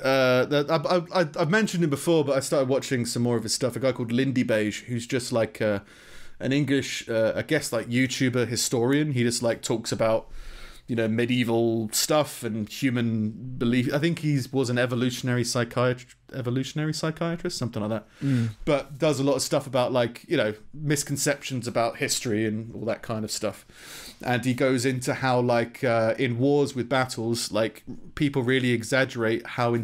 I've mentioned him before, but I started watching some more of his stuff. A guy called Lindy Beige, who's just like an English, I guess, like YouTuber historian. He just like talks about, medieval stuff and human belief. I think he was an evolutionary psychiatrist, something like that. But does a lot of stuff about like, misconceptions about history and all that kind of stuff. And he goes into how like in wars with battles, like people really exaggerate how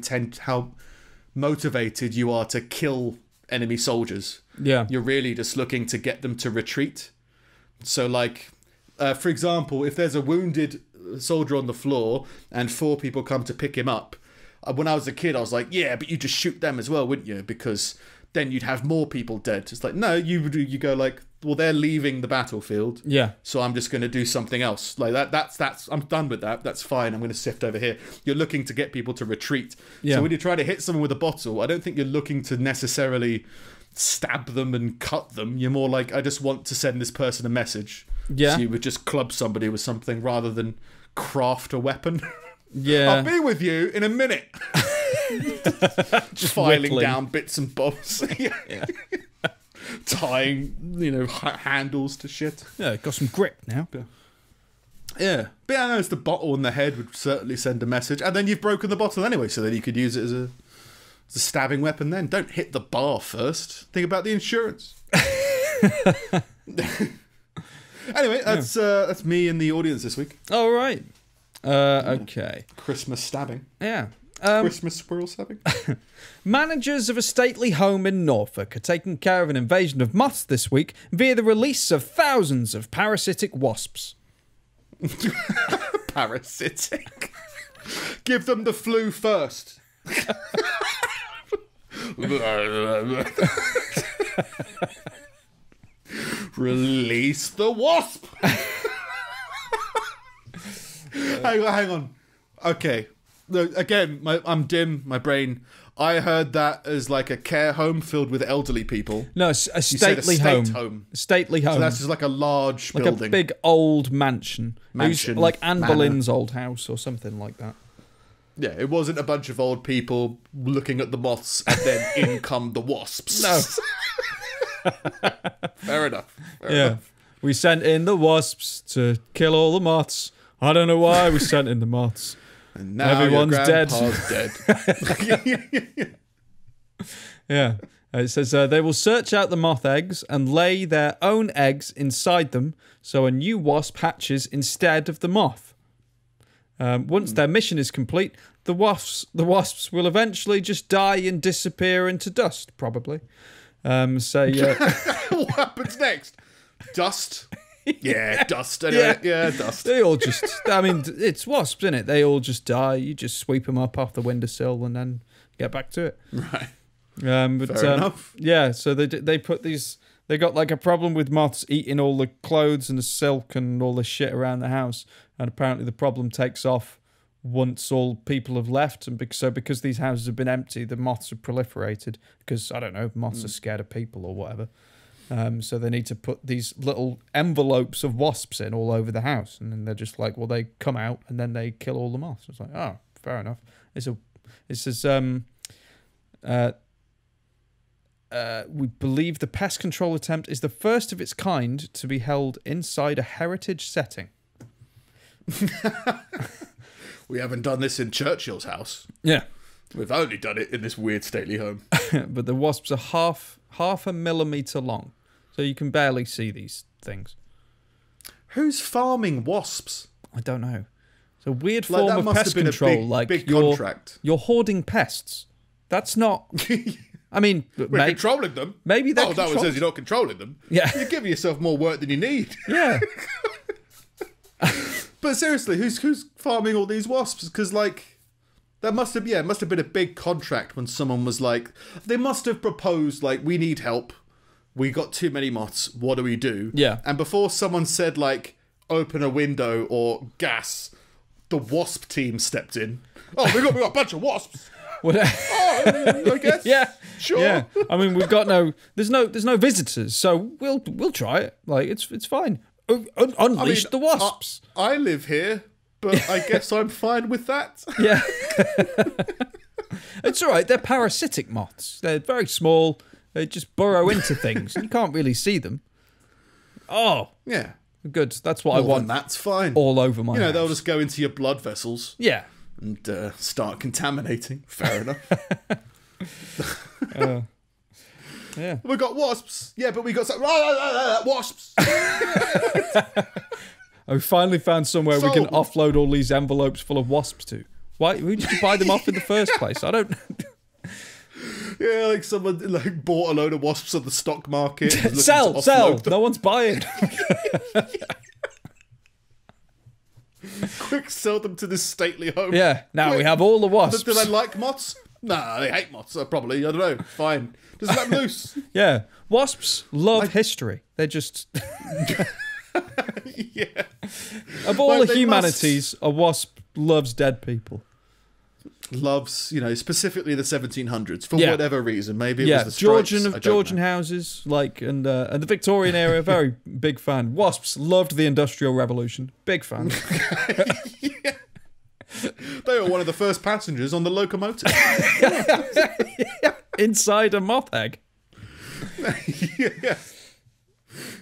motivated you are to kill enemy soldiers. Yeah. You're really just looking to get them to retreat. So like, for example, if there's a wounded soldier on the floor and 4 people come to pick him up, when I was a kid I was like, yeah, but you just shoot them as well, wouldn't you, because then you'd have more people dead. It's like, no, you go like, well, they're leaving the battlefield, so I'm just going to do something else like that's I'm done with that, that's fine, I'm going to sift over here. You're looking to get people to retreat. So when you try to hit someone with a bottle, I don't think you're looking to necessarily stab them and cut them. You're more like, I just want to send this person a message. So you would just club somebody with something rather than craft a weapon. I'll be with you in a minute. Just filing whittling down bits and bobs. Tying, handles to shit. Yeah, got some grip now. Yeah. But I know it's the bottle in the head would certainly send a message. And then you've broken the bottle anyway, so then you could use it as a stabbing weapon then. Don't hit the bar first. Think about the insurance. Anyway, that's me in the audience this week. All right. Okay. Christmas stabbing. Yeah. Christmas squirrel stabbing. Managers of a stately home in Norfolk are taking care of an invasion of moths this week via the release of thousands of parasitic wasps. Parasitic? Give them the flu first. Release the wasp. Hang on. Okay. Look, again, I'm dim, my brain. I heard that as like a care home filled with elderly people. No, a stately home. A stately home. So that's just like a large building. Like a big old mansion. Like Anne Boleyn's old house or something like that. Yeah, it wasn't a bunch of old people looking at the moths and then in come the wasps. No. Fair enough. Fair enough. We sent in the wasps to kill all the moths. I don't know why we sent in the moths. And now everyone's dead. dead. Yeah. It says they will search out the moth eggs and lay their own eggs inside them, so a new wasp hatches instead of the moth. Once their mission is complete, the wasps will eventually just die and disappear into dust, probably. What happens next? Dust? Yeah, dust. Anyway. Yeah, dust. They all just... I mean, it's wasps, isn't it? They all just die. You just sweep them up off the windowsill and then get back to it. Right. Fair enough. Yeah, so they put these... They got like a problem with moths eating all the clothes and the silk and all the shit around the house. And apparently the problem takes off once all people have left, and because these houses have been empty, the moths have proliferated. Because I don't know, moths are scared of people or whatever. So they need to put these little envelopes of wasps in all over the house, and then they're just like, well, they come out and then they kill all the moths. It's like, oh, fair enough. We believe the pest control attempt is the first of its kind to be held inside a heritage setting. We haven't done this in Churchill's house. Yeah. We've only done it in this weird stately home. But the wasps are half a millimetre long, so you can barely see these things. Who's farming wasps? I don't know. It's a weird form of pest been control. A big contract. You're hoarding pests. That's not... I mean... We're controlling them. Maybe they're that one says you're not controlling them. Yeah. You're giving yourself more work than you need. Yeah. But seriously, who's farming all these wasps? Because, like, it must have been a big contract when someone was like, they must have proposed, like, we need help. We got too many moths. What do we do? Yeah. And before someone said, like, open a window or gas, the wasp team stepped in. Oh, we got a bunch of wasps. I guess. Yeah. Sure. Yeah. I mean, there's no visitors, so we'll try it. Like, it's fine. Unleash the wasps. I live here, but I guess I'm fine with that. Yeah. It's all right. They're parasitic moths. They're very small. They just burrow into things. You can't really see them. Oh. Yeah. Good. That's what I want. That's fine. All over my house. They'll just go into your blood vessels. Yeah. And start contaminating. Fair enough. Yeah. We got wasps. Yeah, but we got some wasps. I finally found somewhere we can offload all these envelopes full of wasps to. Why? Who did you buy them off in the first place? I don't. Yeah, like someone like bought a load of wasps on the stock market. Sell. No one's buying. Quick, sell them to this stately home. Yeah. Now we have all the wasps. Do they like moths? Nah, they hate moths. Probably. I don't know. Fine. Just let them loose. Yeah. Wasps love history. They're just... Yeah. Of all the humanities, a wasp loves dead people. Loves, specifically the 1700s for whatever reason. Maybe it was the Georgian houses, and the Victorian era. Very big fan. Wasps loved the Industrial Revolution. Big fan. Yeah. They were one of the first passengers on the locomotive. Inside a moth egg.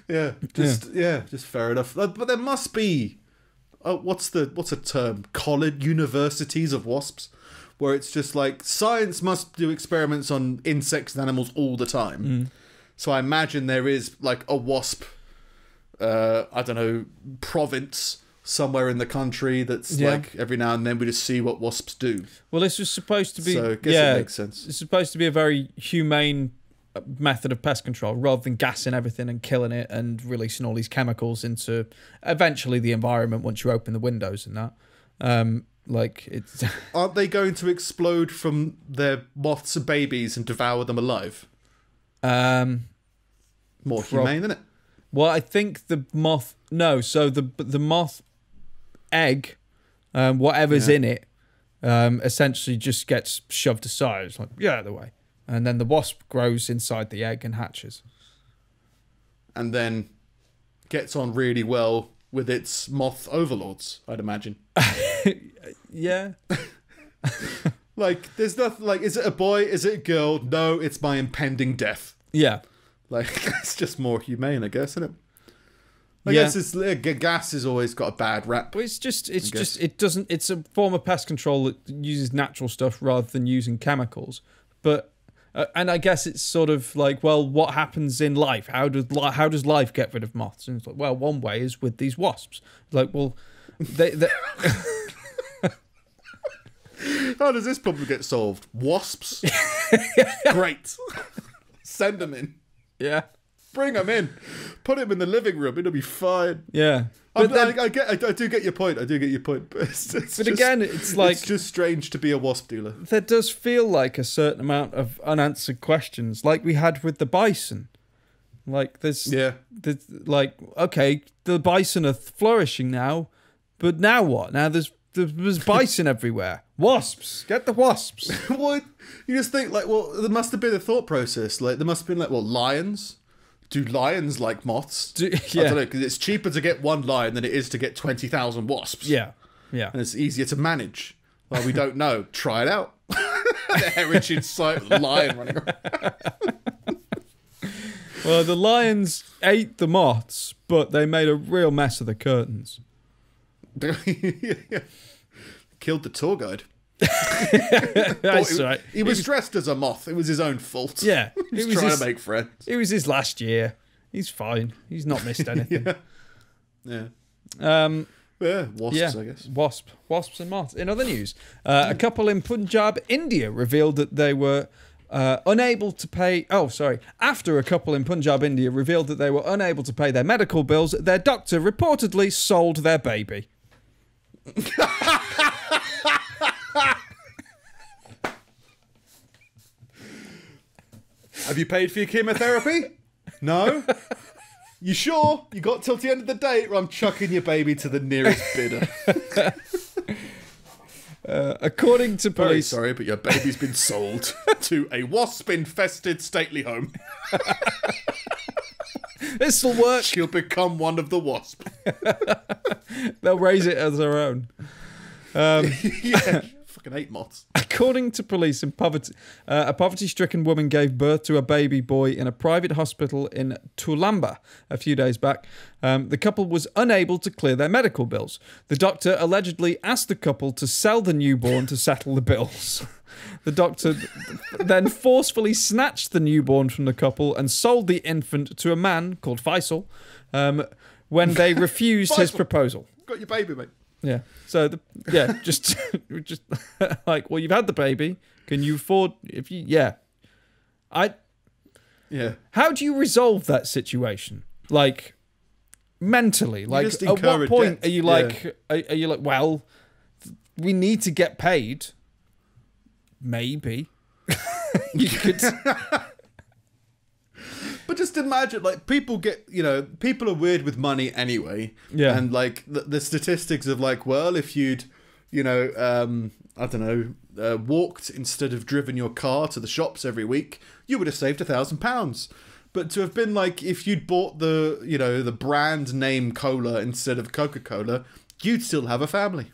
Yeah. Just fair enough. But there must be what's a term? Universities of wasps, where it's just like science must do experiments on insects and animals all the time. So I imagine there is like a wasp province somewhere in the country that's like every now and then we just see what wasps do. Well, this was supposed to be... So I guess it makes sense. It's supposed to be a very humane method of pest control, rather than gassing everything and killing it and releasing all these chemicals into eventually the environment once you open the windows and that. It's... Aren't they going to explode from their moths and babies and devour them alive? More humane, isn't it? Well, I think the moth... No, so the moth egg, whatever's in it, essentially just gets shoved aside. It's like, out of the way. And then the wasp grows inside the egg and hatches. And then gets on really well with its moth overlords, I'd imagine. Yeah. Like, there's nothing... Like, is it a boy? Is it a girl? No, it's my impending death. Yeah. Like, it's just more humane, I guess, isn't it? I guess gas has always got a bad rap. Well, it's a form of pest control that uses natural stuff rather than using chemicals. But, and I guess it's sort of like, well, what happens in life? How does life get rid of moths? And it's like, well, one way is with these wasps. Like, well, they how does this problem get solved? Wasps? Great. Send them in. Yeah. Bring them in. Put him in the living room. It'll be fine. Yeah. I do get your point. But it's just strange to be a wasp dealer. There does feel like a certain amount of unanswered questions, like we had with the bison. Like okay, the bison are flourishing now, but now what? Now there's There's bison everywhere. Wasps. Get the wasps. What? You just think, like, well, there must have been a thought process. Like, there must have been, like, well, lions. Do lions like moths? Yeah. I don't know, because it's cheaper to get one lion than it is to get 20,000 wasps. Yeah. And it's easier to manage. Well, we don't know. Try it out. The heritage site with a lion running around. Well, the lions ate the moths, but they made a real mess of the curtains. Killed the tour guide. That's right. He was dressed as a moth. It was his own fault. Yeah. He was trying to make friends. It was his last year. He's fine. He's not missed anything. Yeah. Wasps, I guess. Wasps and moths. In other news, a couple in Punjab, India, revealed that they were unable to pay... Oh, sorry. After a couple in Punjab, India, revealed that they were unable to pay their medical bills, their doctor reportedly sold their baby. Have you paid for your chemotherapy? No? You sure? You got till the end of the day, or I'm chucking your baby to the nearest bidder. According to police... Very sorry, but your baby's been sold to a wasp-infested stately home. This'll work. She'll become one of the wasps. They'll raise it as their own. Yeah, fucking hate moths. According to police, in poverty, a poverty-stricken woman gave birth to a baby boy in a private hospital in Tulamba a few days back. The couple was unable to clear their medical bills. The doctor allegedly asked the couple to sell the newborn to settle the bills. The doctor then forcefully snatched the newborn from the couple and sold the infant to a man called Faisal when they refused his proposal. Got your baby, mate. Yeah. So just like, well, you've had the baby. Can you afford Yeah. How do you resolve that situation? Like mentally, like at what point are you like, are you like, well, we need to get paid? Maybe you could. But just imagine, like, people are weird with money anyway. Yeah. And, like, the statistics of, like, well, if you'd, I don't know, walked instead of driven your car to the shops every week, you would have saved £1,000. But to have been, like, if you'd bought the brand name cola instead of Coca-Cola, you'd still have a family.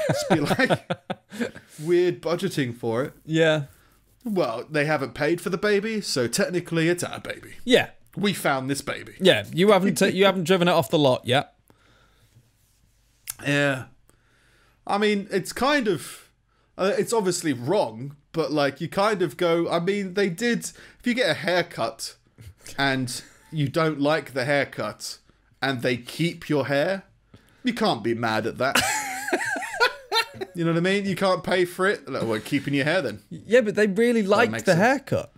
Just be like, weird budgeting for it. Yeah. Well, they haven't paid for the baby, so technically it's our baby. Yeah. We found this baby. Yeah, you haven't driven it off the lot yet. Yeah. I mean, it's kind of... it's obviously wrong, but, like, you kind of go... I mean, they did... If you get a haircut and you don't like the haircut and they keep your hair, you can't be mad at that. You know what I mean? You can't pay for it. Like, well, keeping your hair then. Yeah, but they really liked the haircut.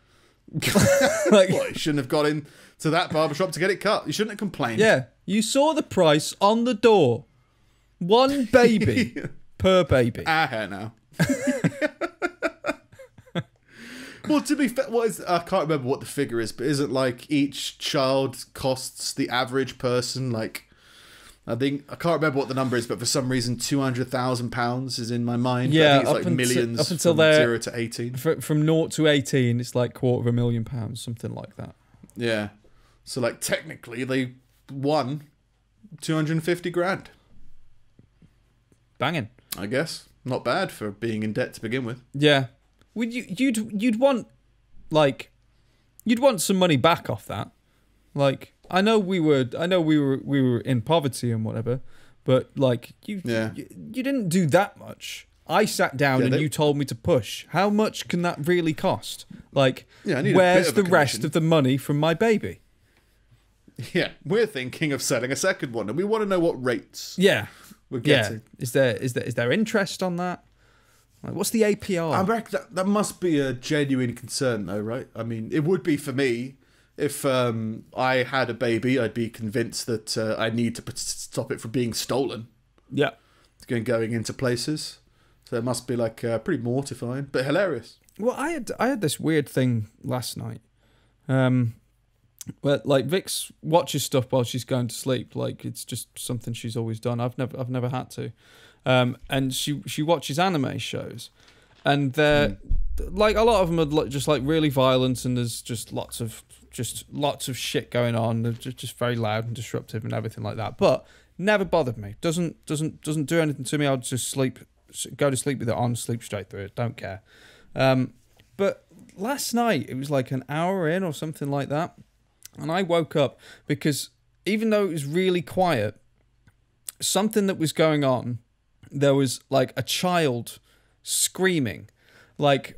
Like, well, you shouldn't have got into that barbershop to get it cut. You shouldn't have complained. Yeah, you saw the price on the door. One baby per baby. Our hair now. Well, to be fair, I can't remember what the figure is, but isn't like each child costs the average person like... I can't remember what the number is, but for some reason, £200,000 is in my mind. Yeah, I think it's like millions up until from 0 to 18. From 0 to 18, it's like £250,000, something like that. Yeah, so like technically they won 250 grand. Banging, I guess. Not bad for being in debt to begin with. Yeah, you'd want some money back off that, like. I know we were in poverty and whatever, but like you didn't do that much. I sat down and you told me to push. How much can that really cost? Like, where's the rest of the money from my baby? Yeah, we're thinking of selling a second one, and we want to know what rates. Yeah, we're getting. Yeah. Is there interest on that? Like, what's the APR? I reckon that must be a genuine concern, though, right? I mean, it would be for me. If I had a baby, I'd be convinced that I need to stop it from being stolen. Yeah. Going into places. So it must be like pretty mortifying, but hilarious. Well, I had this weird thing last night. Where like Vix watches stuff while she's going to sleep. Like it's just something she's always done. I've never had to. and she watches anime shows, and they're like, a lot of them are just like really violent, and there's just lots of shit going on. They're just very loud and disruptive and everything like that. But never bothered me. Doesn't do anything to me. I'll just go to sleep with it on, sleep straight through it. Don't care. But last night it was like an hour in or something like that, and I woke up because even though it was really quiet, something that was going on. There was like a child screaming, like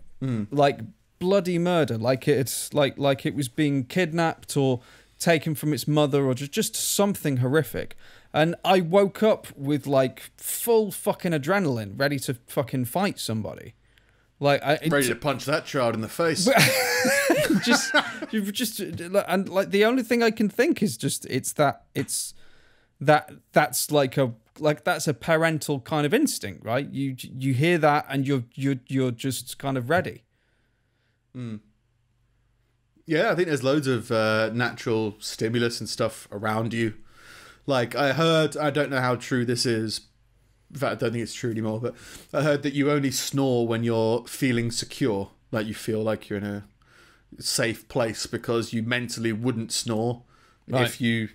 bloody murder, like it's like it was being kidnapped or taken from its mother, or just something horrific. And I woke up with like full fucking adrenaline, ready to fucking fight somebody. Like ready to punch that child in the face. And like the only thing I can think is that's that's a parental kind of instinct, right? You hear that and you're just kind of ready. Yeah, I think there's loads of natural stimulus and stuff around you. Like I heard, I don't know how true this is. In fact, I don't think it's true anymore, but I heard that you only snore when you're feeling secure, like you feel like you're in a safe place, because you mentally wouldn't snore if you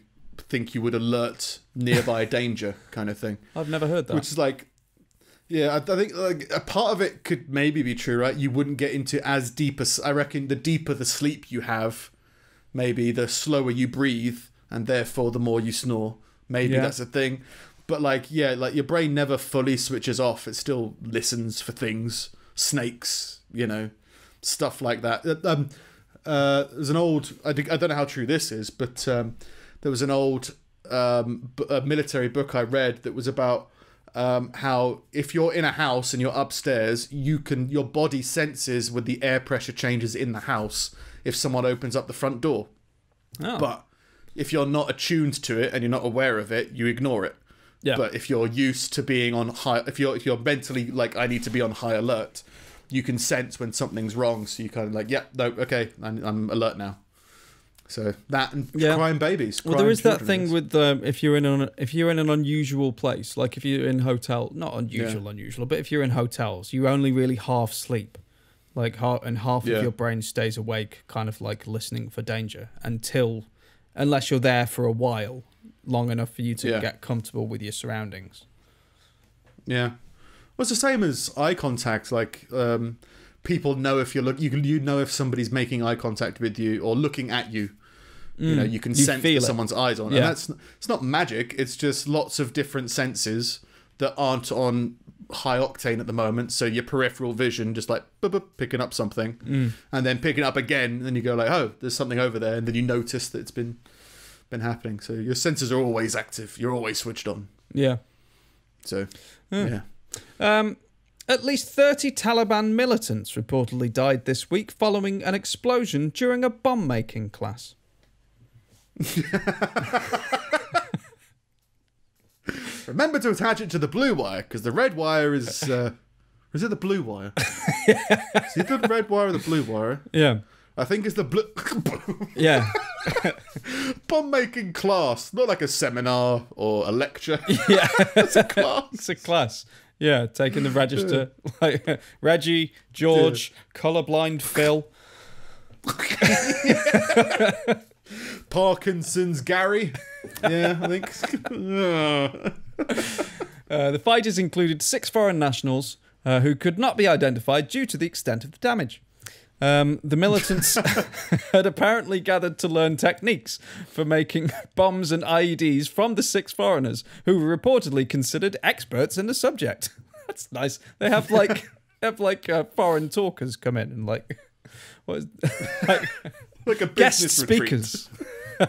think you would alert nearby danger, kind of thing. I've never heard that. Which is like, yeah, I think like a part of it could maybe be true, right? You wouldn't get into as deep as, I reckon the deeper the sleep you have, maybe the slower you breathe, and therefore the more you snore. Maybe that's a thing. But like, yeah, like your brain never fully switches off. It still listens for things, snakes, stuff like that. There's an old, I don't know how true this is, but there was an old military book I read that was about how if you're in a house and you're upstairs, your body senses with the air pressure changes in the house if someone opens up the front door. Oh. But if you're not attuned to it and you're not aware of it, you ignore it. Yeah. But if you're used to being on high, if you're mentally like, I need to be on high alert, you can sense when something's wrong. So you kind of like, okay, I'm alert now. So that and crying babies. Well, there is that thing with if you're in an unusual place, like if you're in not unusual, but if you're in hotels, you only really half sleep, like half of your brain stays awake, kind of like listening for danger unless you're there for a while, long enough for you to get comfortable with your surroundings. Yeah. Well, it's the same as eye contact. Like people know if you know if somebody's making eye contact with you or looking at you. You can sense that someone's eyes on. And it's not magic. It's just lots of different senses that aren't on high octane at the moment. So your peripheral vision just like picking up something and then picking up again. And then you go like, oh, there's something over there. And then you notice that it's been happening. So your senses are always active. You're always switched on. Yeah. So, yeah. At least 30 Taliban militants reportedly died this week following an explosion during a bomb-making class. Remember to attach it to the blue wire, because the red wire is it the blue wire? Is it the red wire or the blue wire? Yeah, I think it's the blue. Yeah. Bomb making class, not like a seminar or a lecture. Yeah, it's a class. It's a class. Yeah, taking the register, like Reggie, George, colorblind Phil. Parkinson's Gary. Yeah, I think. The fighters included 6 foreign nationals who could not be identified due to the extent of the damage. The militants had apparently gathered to learn techniques for making bombs and IEDs from the 6 foreigners who were reportedly considered experts in the subject. That's nice. They have foreign talkers come in and like like a guest speakers. Yeah.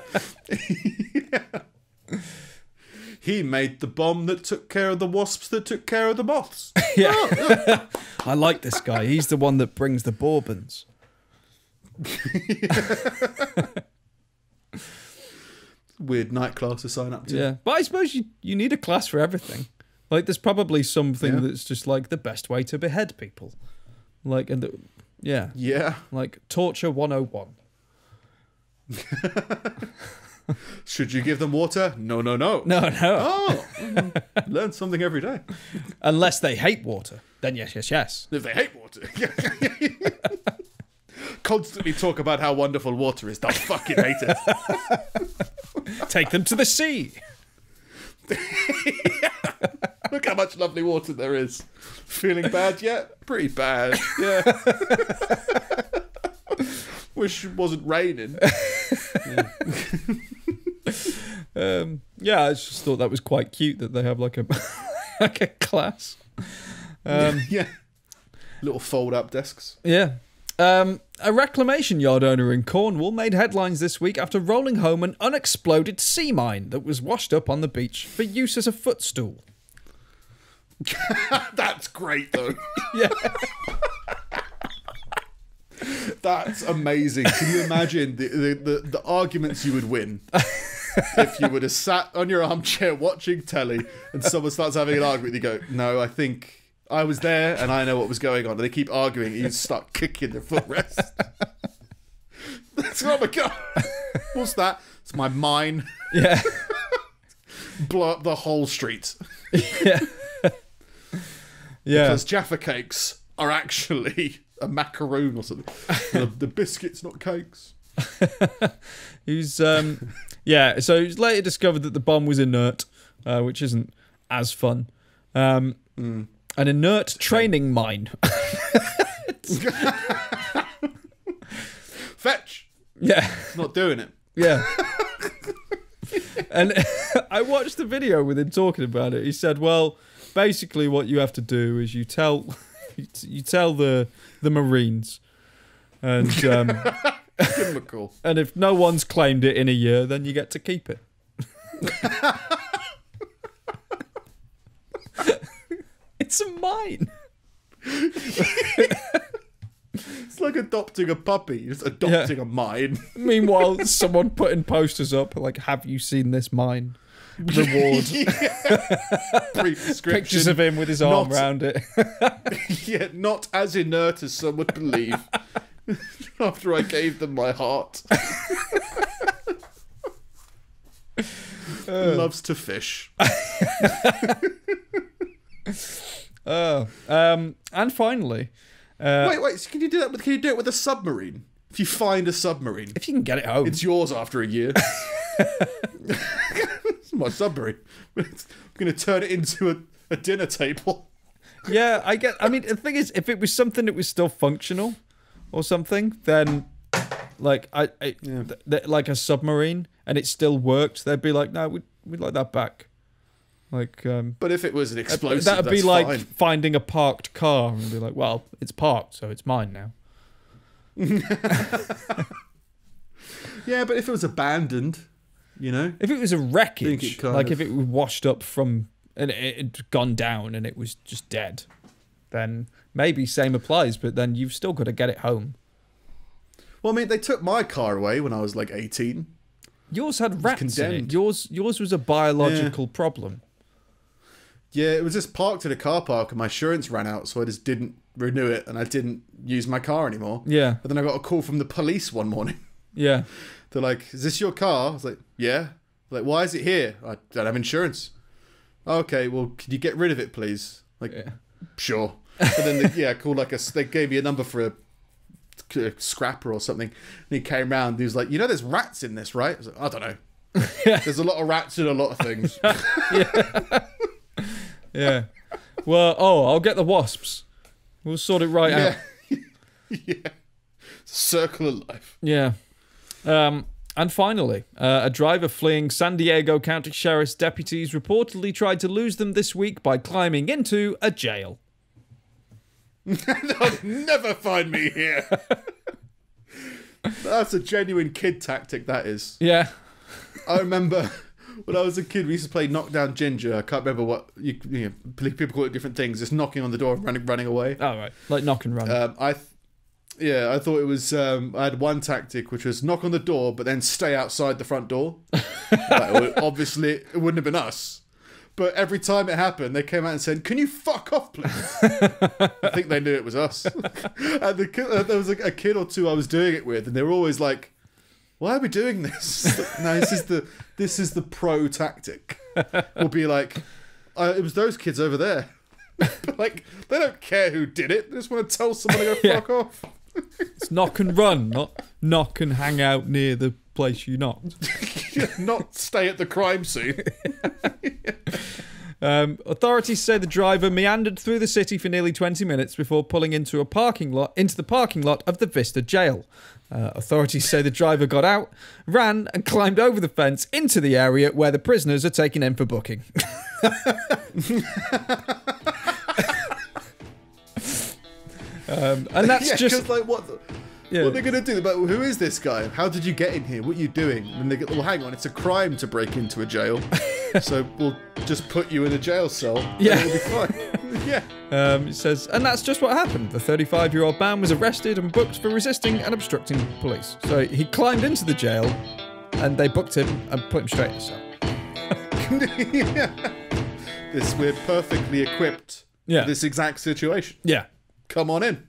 He made the bomb that took care of the wasps that took care of the moths. Yeah. I like this guy. He's the one that brings the bourbons. Weird night class to sign up to. Yeah. But I suppose you need a class for everything. Like there's probably something that's just like the best way to behead people. Like Yeah. Like torture 101. Should you give them water? No, no, no. No, no. Oh, learn something every day. Unless they hate water, then yes, yes, yes. If they hate water. Constantly talk about how wonderful water is. They'll fucking hate it. Take them to the sea. Look how much lovely water there is. Feeling bad yet? Pretty bad. Yeah. Wish it wasn't raining. Yeah, I just thought that was quite cute that they have like a like a class. Yeah. Little fold-up desks. Yeah. A reclamation yard owner in Cornwall made headlines this week after rolling home an unexploded sea mine that was washed up on the beach for use as a footstool. That's great, though. Yeah. That's amazing. Can you imagine the arguments you would win if you would have sat on your armchair watching telly and someone starts having an argument and you go, no, I think I was there and I know what was going on. And they keep arguing and you start kicking their footrest. That's, oh my God. What's that? It's my mine. Yeah. Blow up the whole street. Yeah. Yeah. Because Jaffa cakes are actually a macaroon or something. The biscuits, not cakes. Yeah, so it was later discovered that the bomb was inert, which isn't as fun. An inert training mine. Fetch. Yeah. Not doing it. Yeah. And I watched the video with him talking about it. He said, well, basically what you have to do is you tell the Marines and Give them a call. and if no one's claimed it in a year, then you get to keep it. It's a mine. It's like adopting a puppy. Just adopting a mine. Meanwhile, someone putting posters up like, have you seen this mine? Reward. Brief description. Pictures of him with his arm around it. Yeah, not as inert as some would believe. After I gave them my heart. Loves to fish. And finally, wait. Can you do that? Can you do it with a submarine? If you find a submarine, if you can get it home, it's yours after a year. It's my submarine. I'm going to turn it into a dinner table. Yeah, I mean, the thing is, if it was something that was still functional or something, then like like a submarine, and it still worked, they'd be like, no, we'd like that back. Like, but if it was an explosive, that'd be that's like fine. finding a parked car and be like, well, it's parked, so it's mine now. Yeah, but if it was abandoned, you know, if it was a wreckage, like if it was washed up from and it had gone down and it was just dead, then maybe same applies. But then you've still got to get it home. Well, I mean, they took my car away when I was like 18. Yours had rats in it. Yours was a biological problem. Yeah, it was just parked in a car park and my insurance ran out, so I just didn't renew it and I didn't use my car anymore. Yeah. But then I got a call from the police one morning. Yeah. They're like, is this your car? I was like, yeah. They're like, why is it here? I don't have insurance. Okay, well, can you get rid of it, please? Like, yeah. Sure. But then, they called they gave me a number for a scrapper or something. And he came round, he was like, you know there's rats in this, right? I was like, I don't know. There's a lot of rats in a lot of things. Yeah. Yeah. Well, I'll get the wasps. We'll sort it right out. Yeah. It's a circle of life. Yeah. And finally, a driver fleeing San Diego County Sheriff's deputies reportedly tried to lose them this week by climbing into a jail. They'll never find me here. That's a genuine kid tactic, that is. Yeah. I remember when I was a kid, we used to play Knockdown Ginger. I can't remember what people call it different things. Just knocking on the door and running away. Oh, right. Like knock and run. I thought it was. I had one tactic, which was knock on the door, but then stay outside the front door. Obviously, it wouldn't have been us. But every time it happened, they came out and said, "Can you fuck off, please?" I think they knew it was us. And there was a kid or two I was doing it with, and they were always like, why are we doing this? No, this is the pro tactic. We'll be like, it was those kids over there. But like, they don't care who did it. They just want to tell someone to go fuck off. It's knock and run, not knock and hang out near the place you knocked. Not stay at the crime scene. Authorities say the driver meandered through the city for nearly 20 minutes before pulling into the parking lot of the Vista jail. Authorities say the driver got out, ran, and climbed over the fence into the area where the prisoners are taken in for booking. And that's just like what are they going to do? But who is this guy? How did you get in here? What are you doing? And they go, well, hang on, it's a crime to break into a jail, so we'll just put you in a jail cell. Yeah, and it'll be fine. Yeah. It says, and that's just what happened. The 35-year-old man was arrested and booked for resisting and obstructing police. So he climbed into the jail, and they booked him and put him straight in the cell. We're perfectly equipped for this exact situation. Yeah. Come on in.